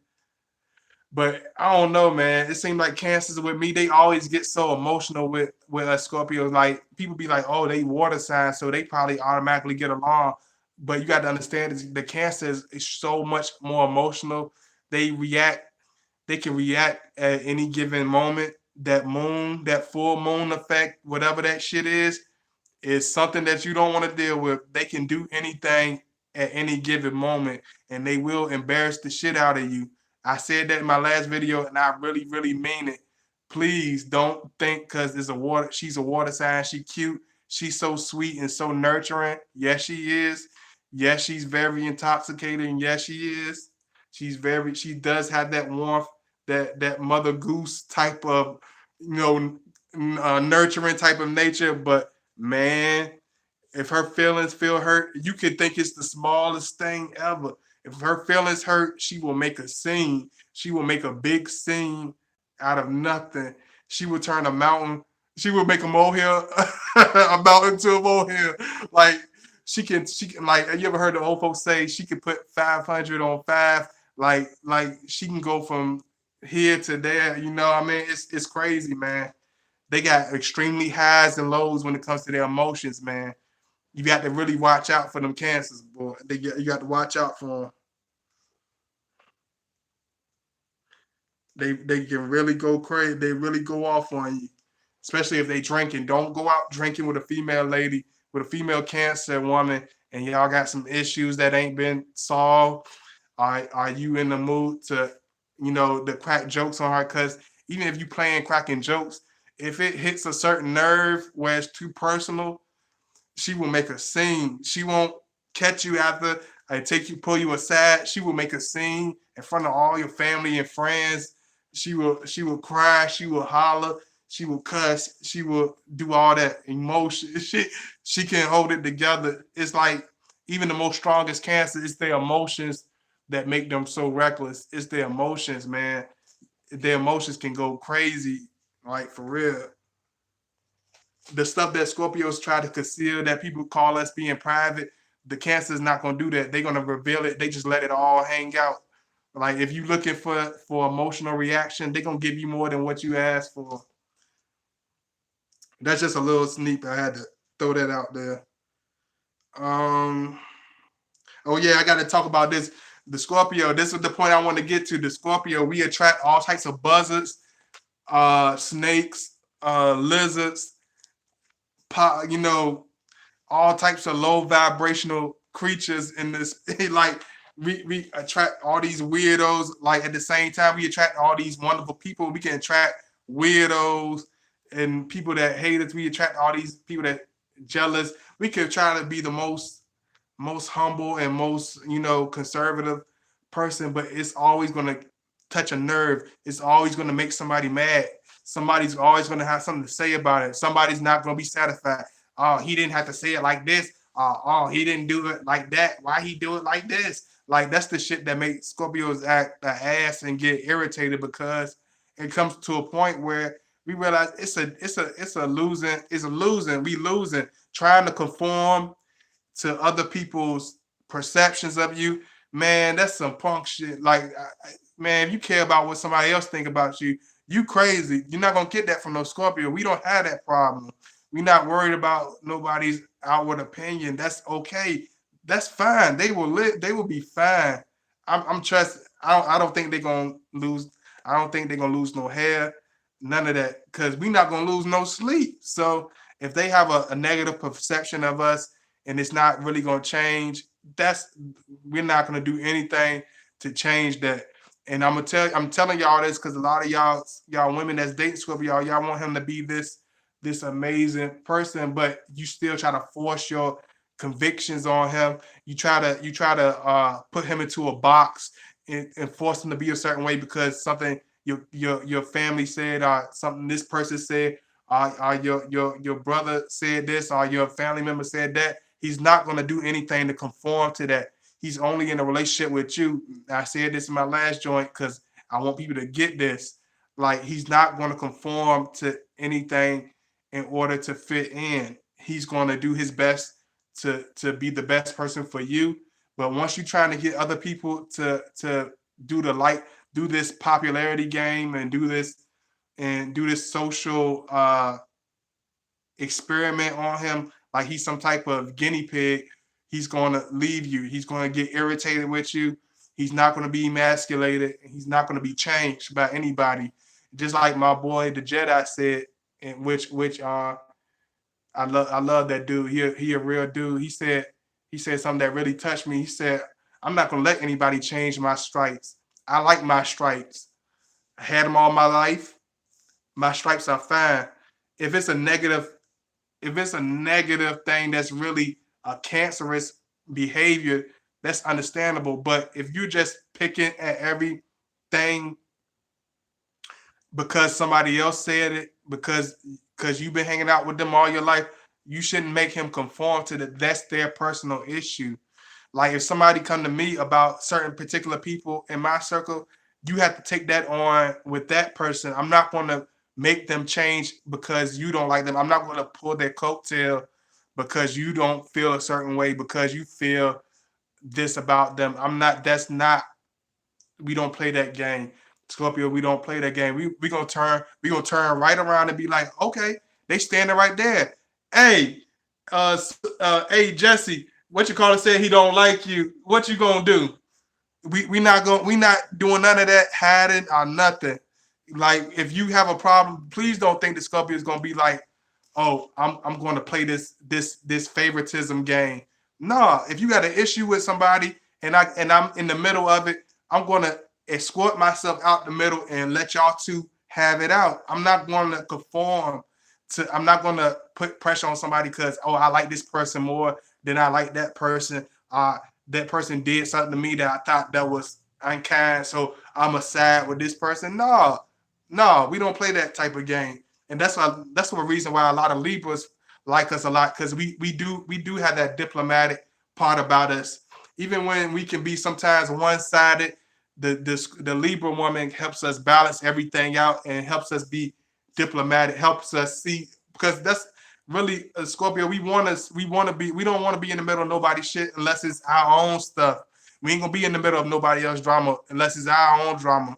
But I don't know, man. It seems like Cancers with me, they always get so emotional with us Scorpios. Like people be like, oh, they water signs, so they probably automatically get along. But you got to understand the Cancer is so much more emotional. They react. They can react at any given moment. That moon, that full moon effect, whatever that shit is something that you don't want to deal with. They can do anything at any given moment, and they will embarrass the shit out of you. I said that in my last video, and I really, really mean it. Please don't think because she's a water sign, she cute, she's so sweet and so nurturing. Yes, she is. Yes, she's very intoxicating. Yes, she is. She does have that warmth, that mother goose type of, you know, nurturing type of nature, but man, if her feelings feel hurt, you could think it's the smallest thing ever. If her feelings hurt, she will make a scene. She will make a big scene out of nothing. She will turn a mountain. She will make a molehill, a mountain to a molehill. Like she can like. You ever heard the old folks say she could put 500 on five? Like she can go from here to there. I mean, it's crazy, man. They got extremely highs and lows when it comes to their emotions, man. You got to really watch out for them Cancers, boy. You got to watch out for them. They can really go crazy. They really go off on you, especially if they drinking. Don't go out drinking with a female lady, with a female Cancer woman, and y'all got some issues that ain't been solved. Are you in the mood to crack jokes on her? Because even if you playing cracking jokes, if it hits a certain nerve where it's too personal, she will make a scene. She won't catch you after and pull you aside. She will make a scene in front of all your family and friends. She will cry. She will holler. She will cuss. She will do all that emotion. She can hold it together. It's like even the most strongest Cancer, it's their emotions that make them so reckless. It's their emotions, man. Their emotions can go crazy, like for real. The stuff that Scorpios try to conceal that people call us being private, the Cancer is not gonna do that. They're gonna reveal it. They just let it all hang out. Like if you're looking for emotional reaction, they're gonna give you more than what you asked for. That's just a little sneak. I had to throw that out there. Um. Oh yeah, I got to talk about this. The Scorpio. This is the point I want to get to. The Scorpio. We attract all types of buzzards, snakes, lizards, you know, all types of low vibrational creatures in this. Like we attract all these weirdos. Like at the same time, we attract all these wonderful people. We can attract weirdos and people that hate us. We attract all these people that jealous. We can try to be the most humble and most conservative person, but it's always going to touch a nerve. It's always going to make somebody mad. Somebody's always going to have something to say about it. Somebody's not going to be satisfied. Oh, he didn't have to say it like this. Oh, he didn't do it like that. Why he do it like this? Like that's the shit that makes Scorpios act the ass and get irritated because it comes to a point where we realize it's a losing. We losing trying to conform to other people's perceptions of you, man, that's some punk shit. Like, man, if you care about what somebody else think about you, you crazy. You're not gonna get that from no Scorpio. We don't have that problem. We're not worried about nobody's outward opinion. That's okay. That's fine. They will live. They will be fine. I'm trust. I don't think they're gonna lose. I don't think they're gonna lose no hair, none of that, because we're not gonna lose no sleep. So if they have a negative perception of us and it's not really gonna change, that's we're not gonna do anything to change that. And I'm telling y'all this because a lot of y'all women that's dating Scorpio, y'all want him to be this amazing person, but you still try to force your convictions on him. You try to put him into a box and force him to be a certain way because something your family said or something this person said or your brother said this or your family member said that. He's not going to do anything to conform to that. He's only in a relationship with you. I said this in my last joint because I want people to get this. Like, he's not going to conform to anything in order to fit in. He's going to do his best to be the best person for you. But once you're trying to get other people to do this popularity game and do this social experiment on him, like he's some type of guinea pig, he's going to leave you. He's going to get irritated with you. He's not going to be emasculated. He's not going to be changed by anybody. Just like my boy the Jedi said, in which I love that dude. He a real dude. He said something that really touched me. He said, "I'm not gonna let anybody change my stripes. I like my stripes. I had them all my life. My stripes are fine. If it's a negative, if it's a negative thing that's really a cancerous behavior, that's understandable. But if you're just picking at everything because somebody else said it, because you've been hanging out with them all your life, you shouldn't make him conform to that. That's their personal issue. Like if somebody come to me about certain particular people in my circle, you have to take that on with that person. I'm not going to make them change because you don't like them. I'm not going to pull their coattail because you don't feel a certain way because you feel this about them. I'm not. That's not. We don't play that game. Scorpio, we don't play that game. We gonna turn right around and be like, okay, they standing right there. Hey, hey Jesse, what you call it? Said he don't like you. What you gonna do? We not doing none of that hiding or nothing. Like if you have a problem, please don't think the Scorpio is gonna be like, oh, I'm going to play this favoritism game. No, if you got an issue with somebody and I'm in the middle of it, I'm going to escort myself out the middle and let y'all two have it out. I'm not going to conform to. I'm not going to put pressure on somebody because I like this person more than I like that person. That person did something to me that I thought that was unkind, so I'm a side with this person. No, no, we don't play that type of game. And that's the reason why a lot of Libras like us a lot, because we do have that diplomatic part about us. Even when we can be sometimes one-sided, the Libra woman helps us balance everything out and helps us be diplomatic, helps us see, because that's really a Scorpio. We don't want to be in the middle of nobody's shit unless it's our own stuff. We ain't gonna be in the middle of nobody else's drama unless it's our own drama.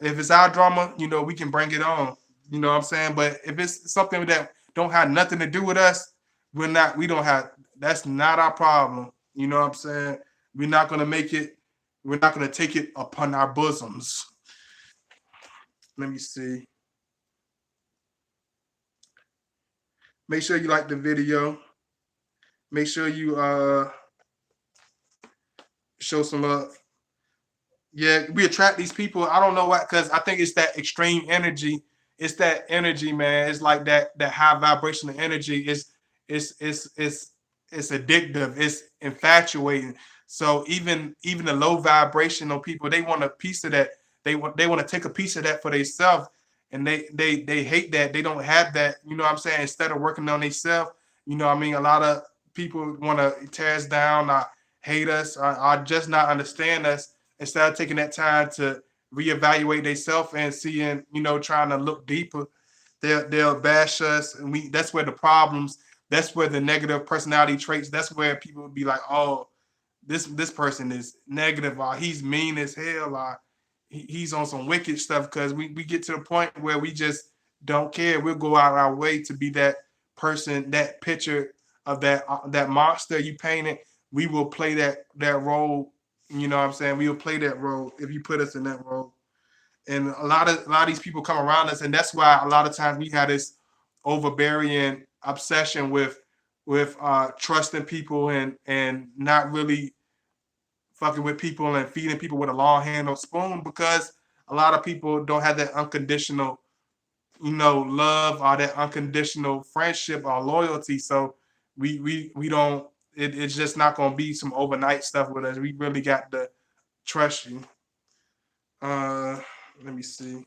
If it's our drama, we can bring it on. You know what I'm saying? But if it's something that don't have nothing to do with us, we don't have, that's not our problem. You know what I'm saying? We're not gonna make it, we're not gonna take it upon our bosoms. Let me see. Make sure you like the video. Make sure you show some love. Yeah, we attract these people. I don't know why, because I think it's that extreme energy. It's that energy, man. It's like that high vibrational energy. It's addictive. It's infatuating. So even the low vibrational people, they want a piece of that. They want to take a piece of that for themselves, and they hate that. They don't have that. You know what I'm saying? Instead of working on themselves, what I mean, a lot of people want to tear us down, or hate us, or just not understand us, instead of taking that time to reevaluate themselves and seeing, trying to look deeper. They'll bash us, and that's where the problems that's where the negative personality traits, that's where people would be like, oh, this person is negative, or he's mean as hell, or he's on some wicked stuff, because we get to the point where we just don't care. We'll go out our way to be that person, that picture of that monster you painted. We will play that role. You know what I'm saying? We will play that role if you put us in that role. And a lot of these people come around us, and that's why a lot of times we have this overbearing obsession with trusting people and not really fucking with people and feeding people with a long handled spoon, because a lot of people don't have that unconditional, love, or that unconditional friendship or loyalty. So we don't. It's just not gonna be some overnight stuff with us. We really got to trust you. Uh, Let me see.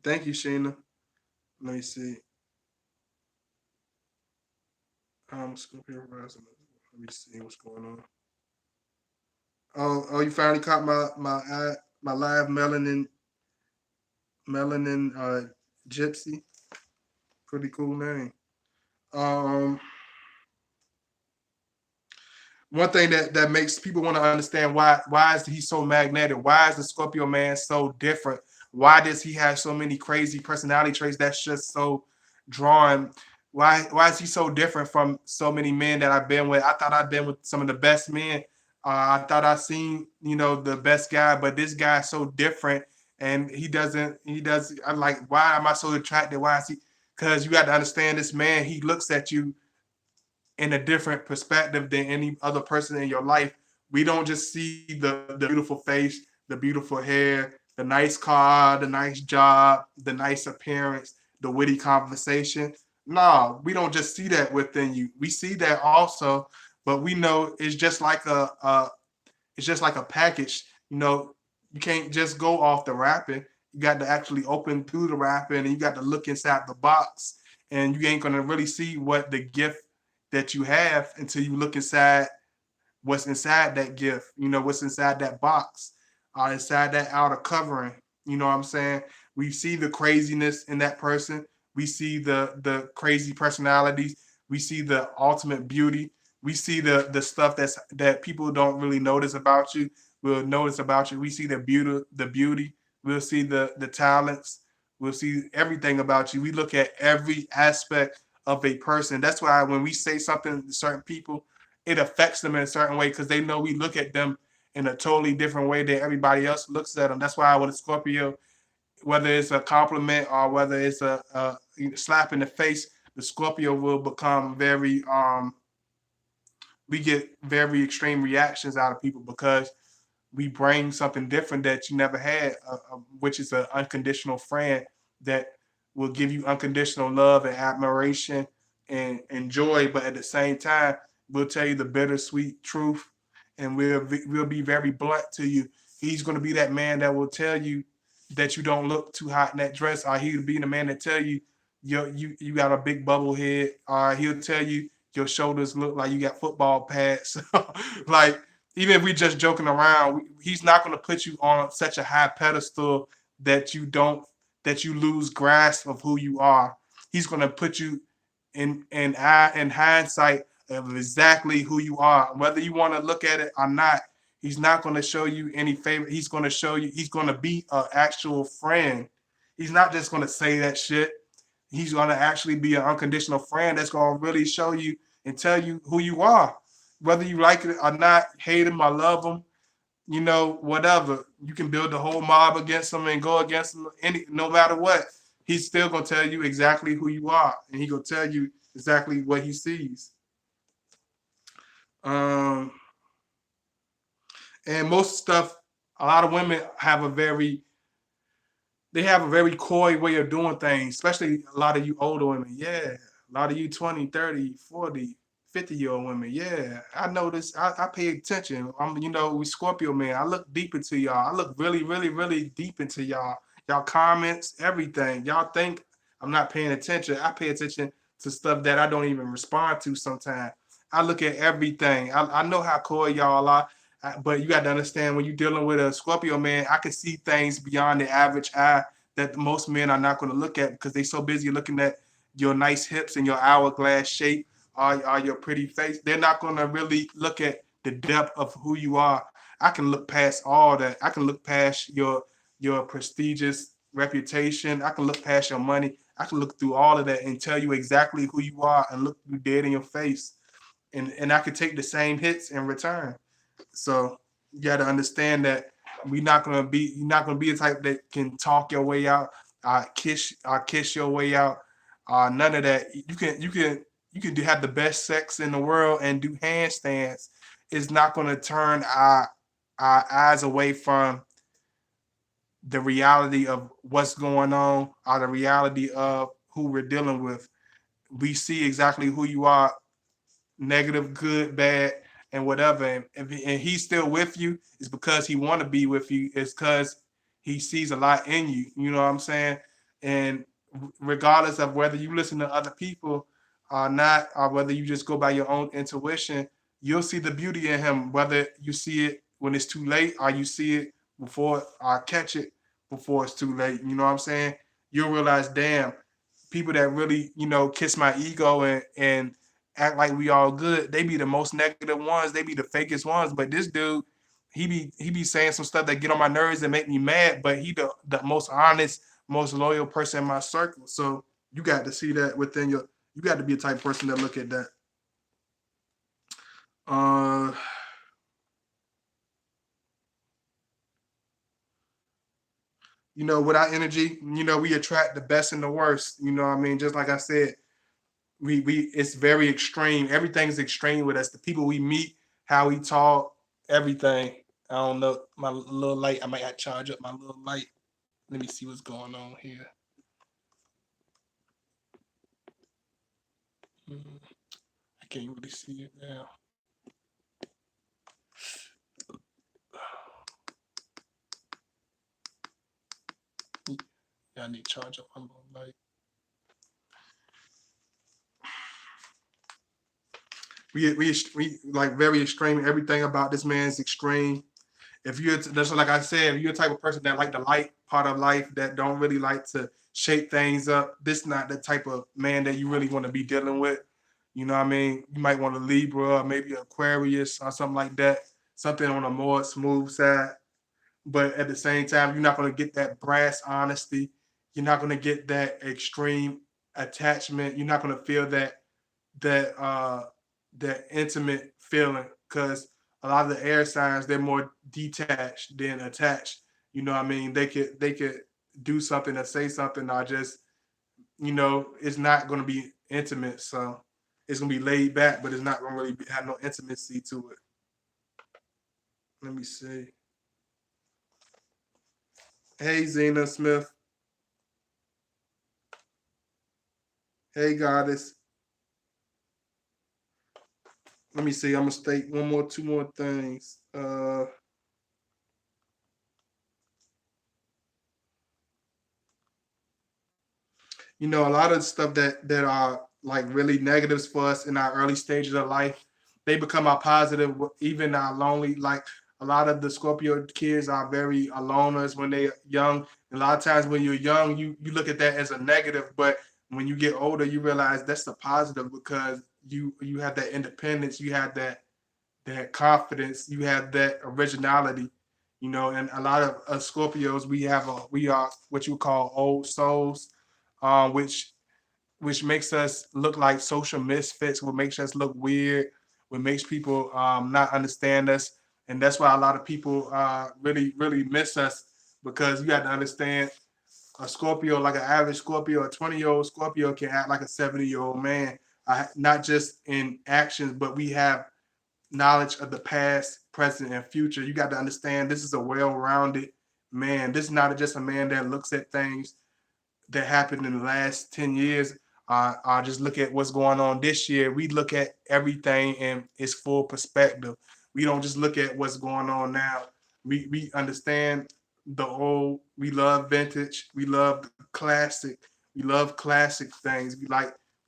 Thank you, Sheena. Let me see. Scorpio rising. Let me see what's going on. Oh, you finally caught my live melanin gypsy. Pretty cool name. Um, One thing that makes people want to understand why is he so magnetic? Why is the Scorpio man so different? Why does he have so many crazy personality traits that's just so drawing? Why is he so different from so many men that I've been with? I thought I'd been with some of the best men. I thought I seen the best guy, but this guy's so different, and he doesn't. He does. I'm like, why am I so attracted? Why is he? Because you got to understand, this man, he looks at you in a different perspective than any other person in your life. We don't just see the beautiful face, the beautiful hair, the nice car, the nice job, the nice appearance, the witty conversation. No, we don't just see that within you. We see that also, but we know it's just like a package. You can't just go off the wrapping. You got to actually open through the wrapping, and you got to look inside the box, and you ain't gonna really see what the gift that you have until you look inside what's inside that gift, what's inside that box, inside that outer covering. You know what I'm saying? We see the craziness in that person. We see the crazy personalities. We see the ultimate beauty. We see the stuff that people don't really notice about you. We'll notice about you. We see the beauty. We'll see the talents. We'll see everything about you. We look at every aspect of a person. That's why when we say something to certain people, it affects them in a certain way, because they know we look at them in a totally different way than everybody else looks at them. That's why with a Scorpio, whether it's a compliment or whether it's a slap in the face, the Scorpio will become very we get very extreme reactions out of people, because we bring something different that you never had, which is an unconditional friend that will give you unconditional love and admiration and joy, but at the same time, we'll tell you the bittersweet truth, and we'll be very blunt to you. He's going to be that man that will tell you that you don't look too hot in that dress, or he'll be the man that tell you you got a big bubble head, or he'll tell you your shoulders look like you got football pads. Like, even if we just joking around, he's not going to put you on such a high pedestal that you lose grasp of who you are. He's going to put you in hindsight of exactly who you are, whether you want to look at it or not. He's not going to show you any favor. He's going to show you. He's going to be an actual friend. He's not just going to say that shit. He's going to actually be an unconditional friend that's going to really show you and tell you who you are, whether you like it or not, hate him or love him, whatever. You can build the whole mob against him and go against him, no matter what. He's still gonna tell you exactly who you are, and he gonna tell you exactly what he sees. Um, and most stuff, a lot of women have a very coy way of doing things, especially a lot of you older women. Yeah. A lot of you 20, 30, 40, 50-year-old women. Yeah. I notice. I pay attention. We Scorpio man. I look deep into y'all. I look really, really, really deep into y'all. Y'all comments, everything. Y'all think I'm not paying attention. I pay attention to stuff that I don't even respond to sometimes. I look at everything. I know how coy y'all are. But you got to understand, when you're dealing with a Scorpio man, I can see things beyond the average eye that most men are not going to look at because they're so busy looking at your nice hips and your hourglass shape or your pretty face. They're not going to really look at the depth of who you are. I can look past all that. I can look past your prestigious reputation. I can look past your money. I can look through all of that and tell you exactly who you are and look you dead in your face. And I could take the same hits in return. So you got to understand that you're not gonna be the type that can talk your way out, kiss your way out, none of that. You can have the best sex in the world and do handstands. It's not gonna turn our eyes away from the reality of what's going on or the reality of who we're dealing with. We see exactly who you are, negative, good, bad, and whatever. And he's still with you, it's because he want to be with you. It's because he sees a lot in you. You know what I'm saying? And regardless of whether you listen to other people or not, or whether you just go by your own intuition, you'll see the beauty in him, whether you see it when it's too late or you see it before or catch it before it's too late. You know what I'm saying? You'll realize, damn, people that really, kiss my ego and act like we all good, they be the most negative ones, they be the fakest ones. But this dude, he be saying some stuff that get on my nerves and make me mad, but he the most honest, most loyal person in my circle. So you got to see that within you got to be a type of person that look at that. uh with our energy, we attract the best and the worst. What I mean, just like I said, we it's very extreme. Everything's extreme with us. The people we meet, how we talk, everything. I don't know. My little light, I might have to charge up my little light. Let me see what's going on here. I can't really see it now. Yeah, I need to charge up my little light. We like very extreme. Everything about this man is extreme. If you're that's like I said, if you're the type of person that like the light part of life, that don't really like to shake things up, this not the type of man that you really want to be dealing with. You know what I mean? You might want a Libra or maybe Aquarius or something like that, something on a more smooth side. But at the same time, you're not going to get that brass honesty. You're not going to get that extreme attachment. You're not going to feel that that intimate feeling, because a lot of the air signs, they're more detached than attached. You know what I mean? They could do something or say something or just, it's not going to be intimate. So it's going to be laid back, but it's not going to really have no intimacy to it. Let me see. Hey, Zena Smith. Hey, Goddess. Let me see. I'm gonna state two more things. A lot of stuff that are like really negatives for us in our early stages of life, they become our positive, even our lonely. Like a lot of the Scorpio kids are very aloners when they're young. A lot of times when you're young, you look at that as a negative, but when you get older, you realize that's a positive because you have that independence, you have that confidence, you have that originality. And a lot of us Scorpios, we are what you call old souls, which makes us look like social misfits, what makes us look weird, what makes people not understand us. And that's why a lot of people really, really miss us, because you have to understand a Scorpio, like an average Scorpio, a 20-year-old Scorpio can act like a 70-year-old man, not just in actions, but we have knowledge of the past, present, and future. You got to understand this is a well-rounded man. This is not just a man that looks at things that happened in the last 10 years. I just look at what's going on this year. We look at everything in its full perspective. We don't just look at what's going on now. We understand the old. We love vintage. We love classic. We love classic things.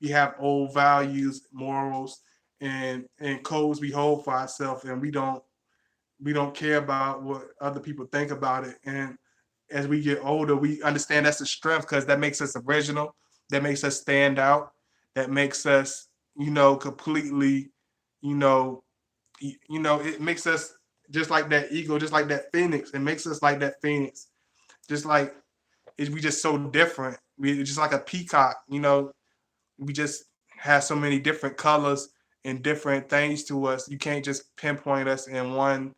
We have old values, morals, and codes we hold for ourselves, and we don't care about what other people think about it. And as we get older, we understand that's a strength because that makes us original, that makes us stand out, that makes us, completely, you know, it makes us just like that eagle, just like that phoenix. It makes us like that phoenix, just like we just so different. We just like a peacock, we just have so many different colors and different things to us. You can't just pinpoint us in one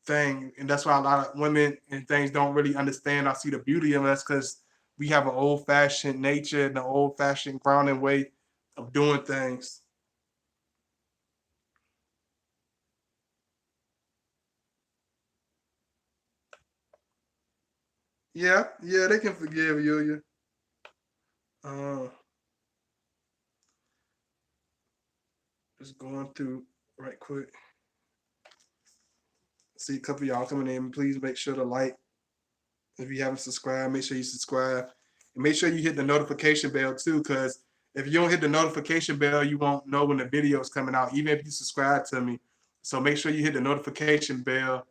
thing, and that's why a lot of women and things don't really understand. I see the beauty of us because we have an old fashioned nature and an old fashioned grounding way of doing things. Yeah, yeah, they can forgive you. Uh, just going through right quick. See a couple of y'all coming in. Please make sure to like. If you haven't subscribed, make sure you subscribe. And make sure you hit the notification bell too, because if you don't hit the notification bell, you won't know when the video is coming out, even if you subscribe to me. So make sure you hit the notification bell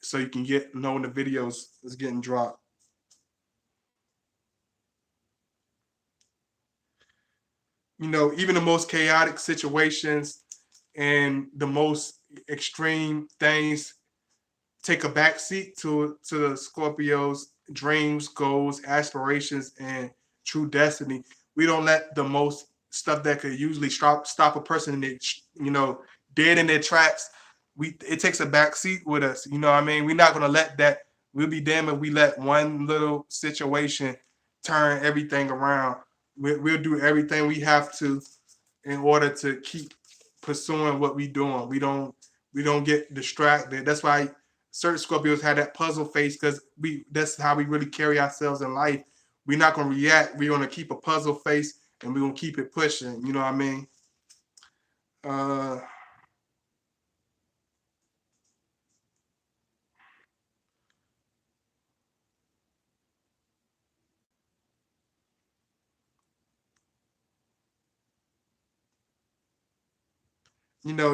so you can know when the videos is getting dropped. Even the most chaotic situations and the most extreme things take a back seat to the Scorpios' dreams, goals, aspirations, and true destiny. We don't let the most stuff that could usually stop a person in their, dead in their tracks. It takes a back seat with us. You know what I mean? We're not gonna let that. We'll be damned if we let one little situation turn everything around. We'll do everything we have to in order to keep pursuing what we doing. We don't get distracted. That's why certain Scorpios have that puzzle face because that's how we really carry ourselves in life. We're not gonna react. We're gonna keep a puzzle face and we're gonna keep it pushing. You know what I mean? Uh,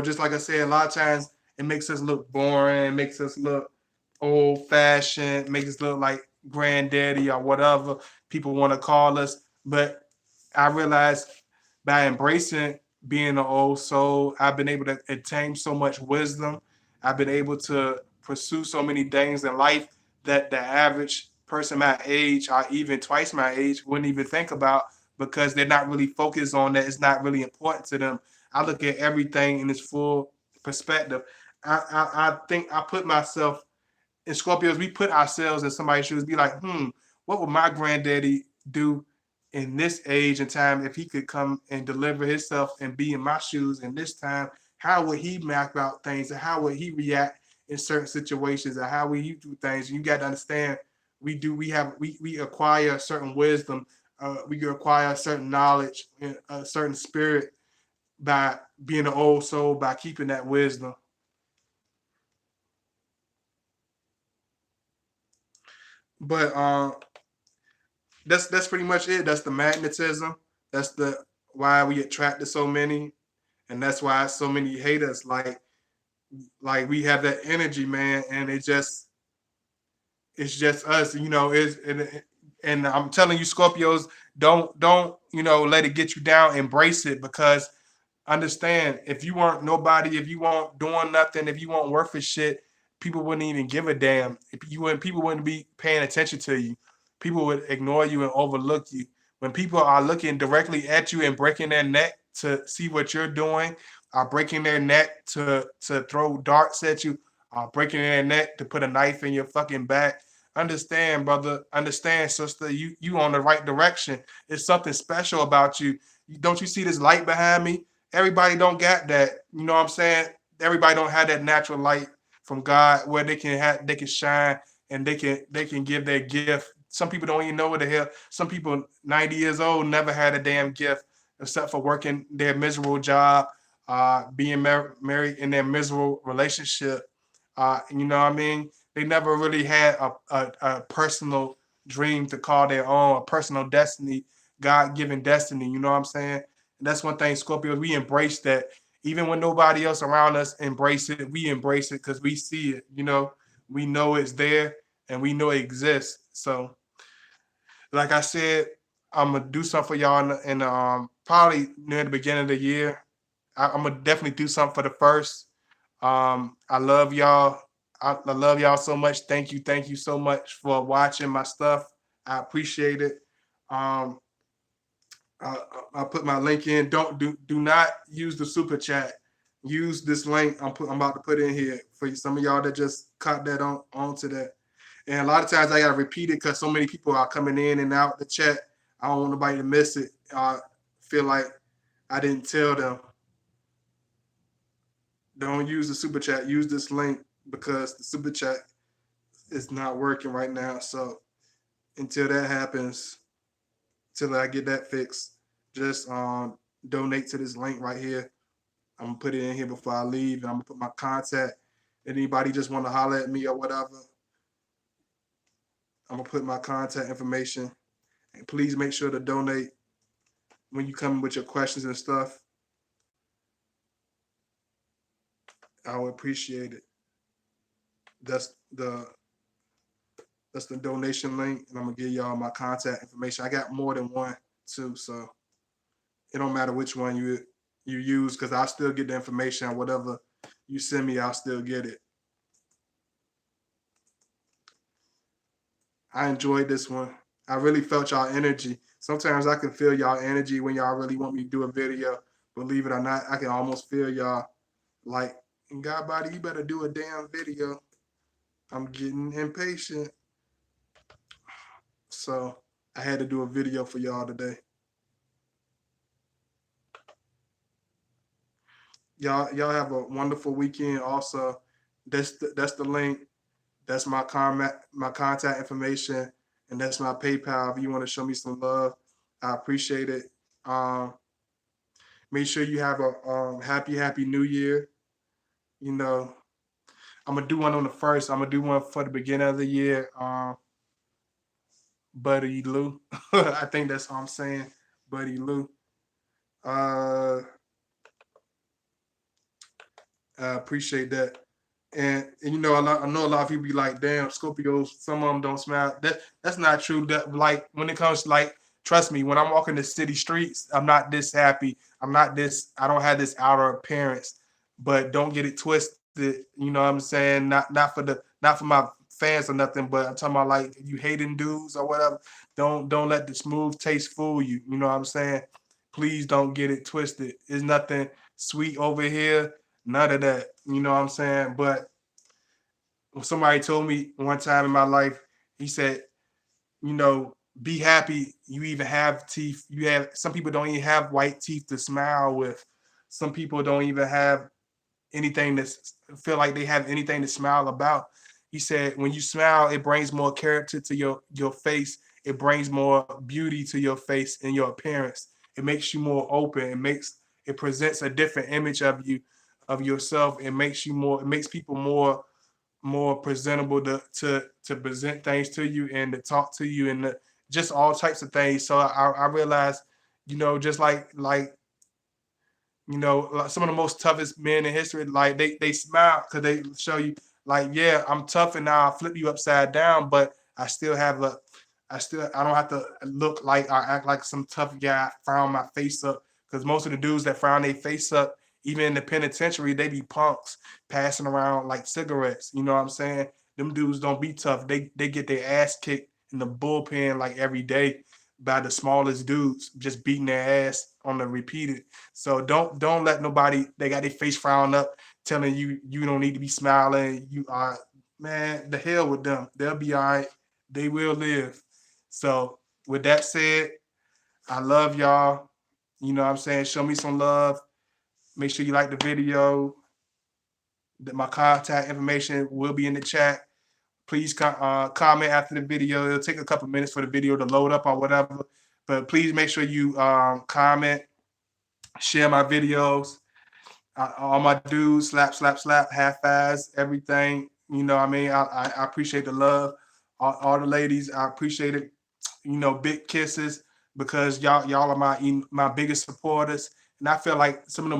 just like I said, a lot of times it makes us look boring, makes us look old fashioned, makes us look like granddaddy or whatever people want to call us. But I realized by embracing being an old soul, I've been able to attain so much wisdom. I've been able to pursue so many things in life that the average person my age or even twice my age wouldn't even think about because they're not really focused on that. It's not really important to them. I look at everything in its full perspective. I think I put myself in Scorpios, we put ourselves in somebody's shoes, be like, what would my granddaddy do in this age and time if he could come and deliver himself and be in my shoes in this time? How would he map out things and how would he react in certain situations and how would he do things? You got to understand, we acquire certain wisdom, we acquire certain knowledge, a certain spirit by being an old soul, by keeping that wisdom. But that's pretty much it. That's the magnetism. That's the why we attracted so many, and that's why so many hate us. Like we have that energy, man, and it's just us. And I'm telling you, Scorpios, don't let it get you down. Embrace it because understand if you weren't nobody, if you weren't doing nothing, if you weren't worth a shit, people wouldn't even give a damn. If you wouldn't, people wouldn't be paying attention to you. People would ignore you and overlook you. When people are looking directly at you and breaking their neck to see what you're doing, are breaking their neck to throw darts at you, are breaking their neck to put a knife in your fucking back. Understand, brother. Understand, sister. You on the right direction. It's something special about you. Don't you see this light behind me? Everybody don't get that. You know what I'm saying? Everybody don't have that natural light from God where they can shine and they can give their gift. Some people don't even know what the hell. Some people 90 years old never had a damn gift except for working their miserable job, being married in their miserable relationship. You know what I mean? They never really had a personal dream to call their own, a personal destiny, God given destiny. You know what I'm saying? And that's one thing, Scorpios, we embrace that. Even when nobody else around us embrace it, we embrace it because we see it. We know it's there and we know it exists. So, like I said, I'm gonna do something for y'all probably near the beginning of the year. I'm gonna definitely do something for the first. I love y'all. I love y'all so much. Thank you so much for watching my stuff. I appreciate it. Um, I put my link in. Do not use the super chat. Use this link I'm about to put in here for some of y'all that just caught that onto that. And a lot of times I gotta repeat it because so many people are coming in and out the chat. I don't want nobody to miss it. I feel like I didn't tell them. Don't use the super chat. Use this link because the super chat is not working right now. So until that happens, till I get that fixed, just donate to this link right here. I'm gonna put it in here before I leave, and I'm gonna put my contact. Anybody just want to holler at me or whatever, I'm gonna put my contact information. And please make sure to donate when you come with your questions and stuff. I would appreciate it. That's the that's the donation link, and I'm gonna give y'all my contact information. I got more than one too, so it don't matter which one you use, because I'll still get the information. Whatever you send me, I'll still get it. I enjoyed this one. I really felt y'all energy. Sometimes I can feel y'all energy when y'all really want me to do a video. Believe it or not, I can almost feel y'all like, God body, you better do a damn video. I'm getting impatient. So I had to do a video for y'all today. Y'all have a wonderful weekend. Also, that's the link. That's my contact information, and that's my PayPal. If you want to show me some love, I appreciate it. Um, Make sure you have a happy New Year. You know, I'm gonna do one on the first. I'm gonna do one for the beginning of the year. Buddy Lou. I think that's how I'm saying, Buddy Lou. Uh, I appreciate that. And you know, I know a lot of people be like, "Damn, Scorpios, some of them don't smile." That's not true. That, like, when it comes to, like, trust me, when I'm walking the city streets, I'm not this happy. I'm not this. I don't have this outer appearance. But don't get it twisted. You know what I'm saying? Not for my fans or nothing. But I'm talking about, like, you hating dudes or whatever. Don't let the smooth taste fool you. You know what I'm saying? Please don't get it twisted. There's nothing sweet over here. None of that. You know what I'm saying? But somebody told me one time in my life, he said, you know, be happy you even have teeth. You have, some people don't even have white teeth to smile with. Some people don't even have anything to feel like they have anything to smile about. He said, when you smile, it brings more character to your face. It brings more beauty to your face and your appearance. It makes you more open. It presents a different image of you, of yourself. It makes you more. It makes people more presentable to present things to you and to talk to you and just all types of things. So I realized, you know, just like you know, like some of the most toughest men in history, like they smile because they show you, like, yeah, I'm tough and now I flip you upside down, but I don't have to look like I act like some tough guy, frown my face up. Because most of the dudes that frown their face up, even in the penitentiary, they be punks passing around like cigarettes. You know what I'm saying? Them dudes don't be tough. They get their ass kicked in the bullpen like every day by the smallest dudes, just beating their ass on the repeated. So don't let nobody, they got their face frowned up telling you you don't need to be smiling. You are, man, the hell with them. They'll be all right. They will live. So with that said, I love y'all. You know what I'm saying? Show me some love. Make sure you like the video. My contact information will be in the chat. Please comment after the video. It'll take a couple minutes for the video to load up or whatever. But please make sure you comment, share my videos. All my dudes, slap, half ass, everything. You know what I mean? I appreciate the love. All the ladies, I appreciate it. You know, big kisses, because y'all are my biggest supporters. And I feel like some of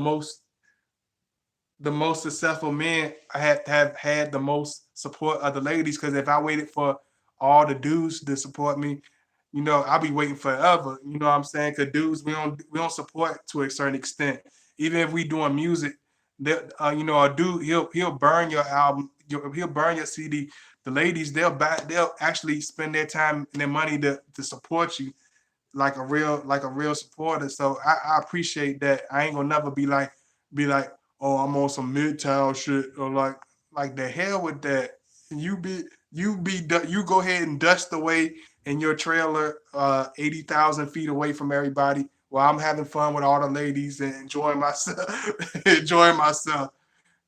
the most successful men have had the most support of the ladies, because if I waited for all the dudes to support me, you know, I'll be waiting forever. You know what I'm saying? Cause dudes, we don't support to a certain extent. Even if we doing music, that you know, a dude he'll burn your album, he'll burn your CD. The ladies they'll actually spend their time and their money to support you like a real supporter. So I appreciate that. I ain't gonna never be like, oh, I'm on some midtown shit or like the hell with that. You be you go ahead and dust away in your trailer 80,000 feet away from everybody while I'm having fun with all the ladies and enjoying myself enjoying myself,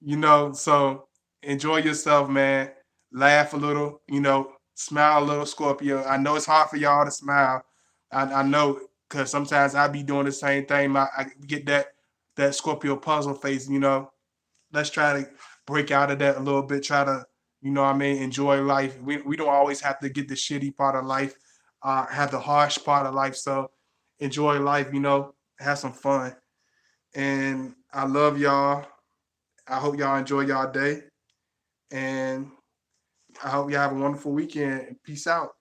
you know. So enjoy yourself, man. Laugh a little, you know, smile a little, Scorpio. I know it's hard for y'all to smile. I know, because sometimes I be doing the same thing. I get that Scorpio puzzle face, you know. Let's try to break out of that a little bit. Try to, you know what I mean, enjoy life. We don't always have to get the shitty part of life, have the harsh part of life. So enjoy life, you know, have some fun. And I love y'all. I hope y'all enjoy y'all day. And I hope y'all have a wonderful weekend. Peace out.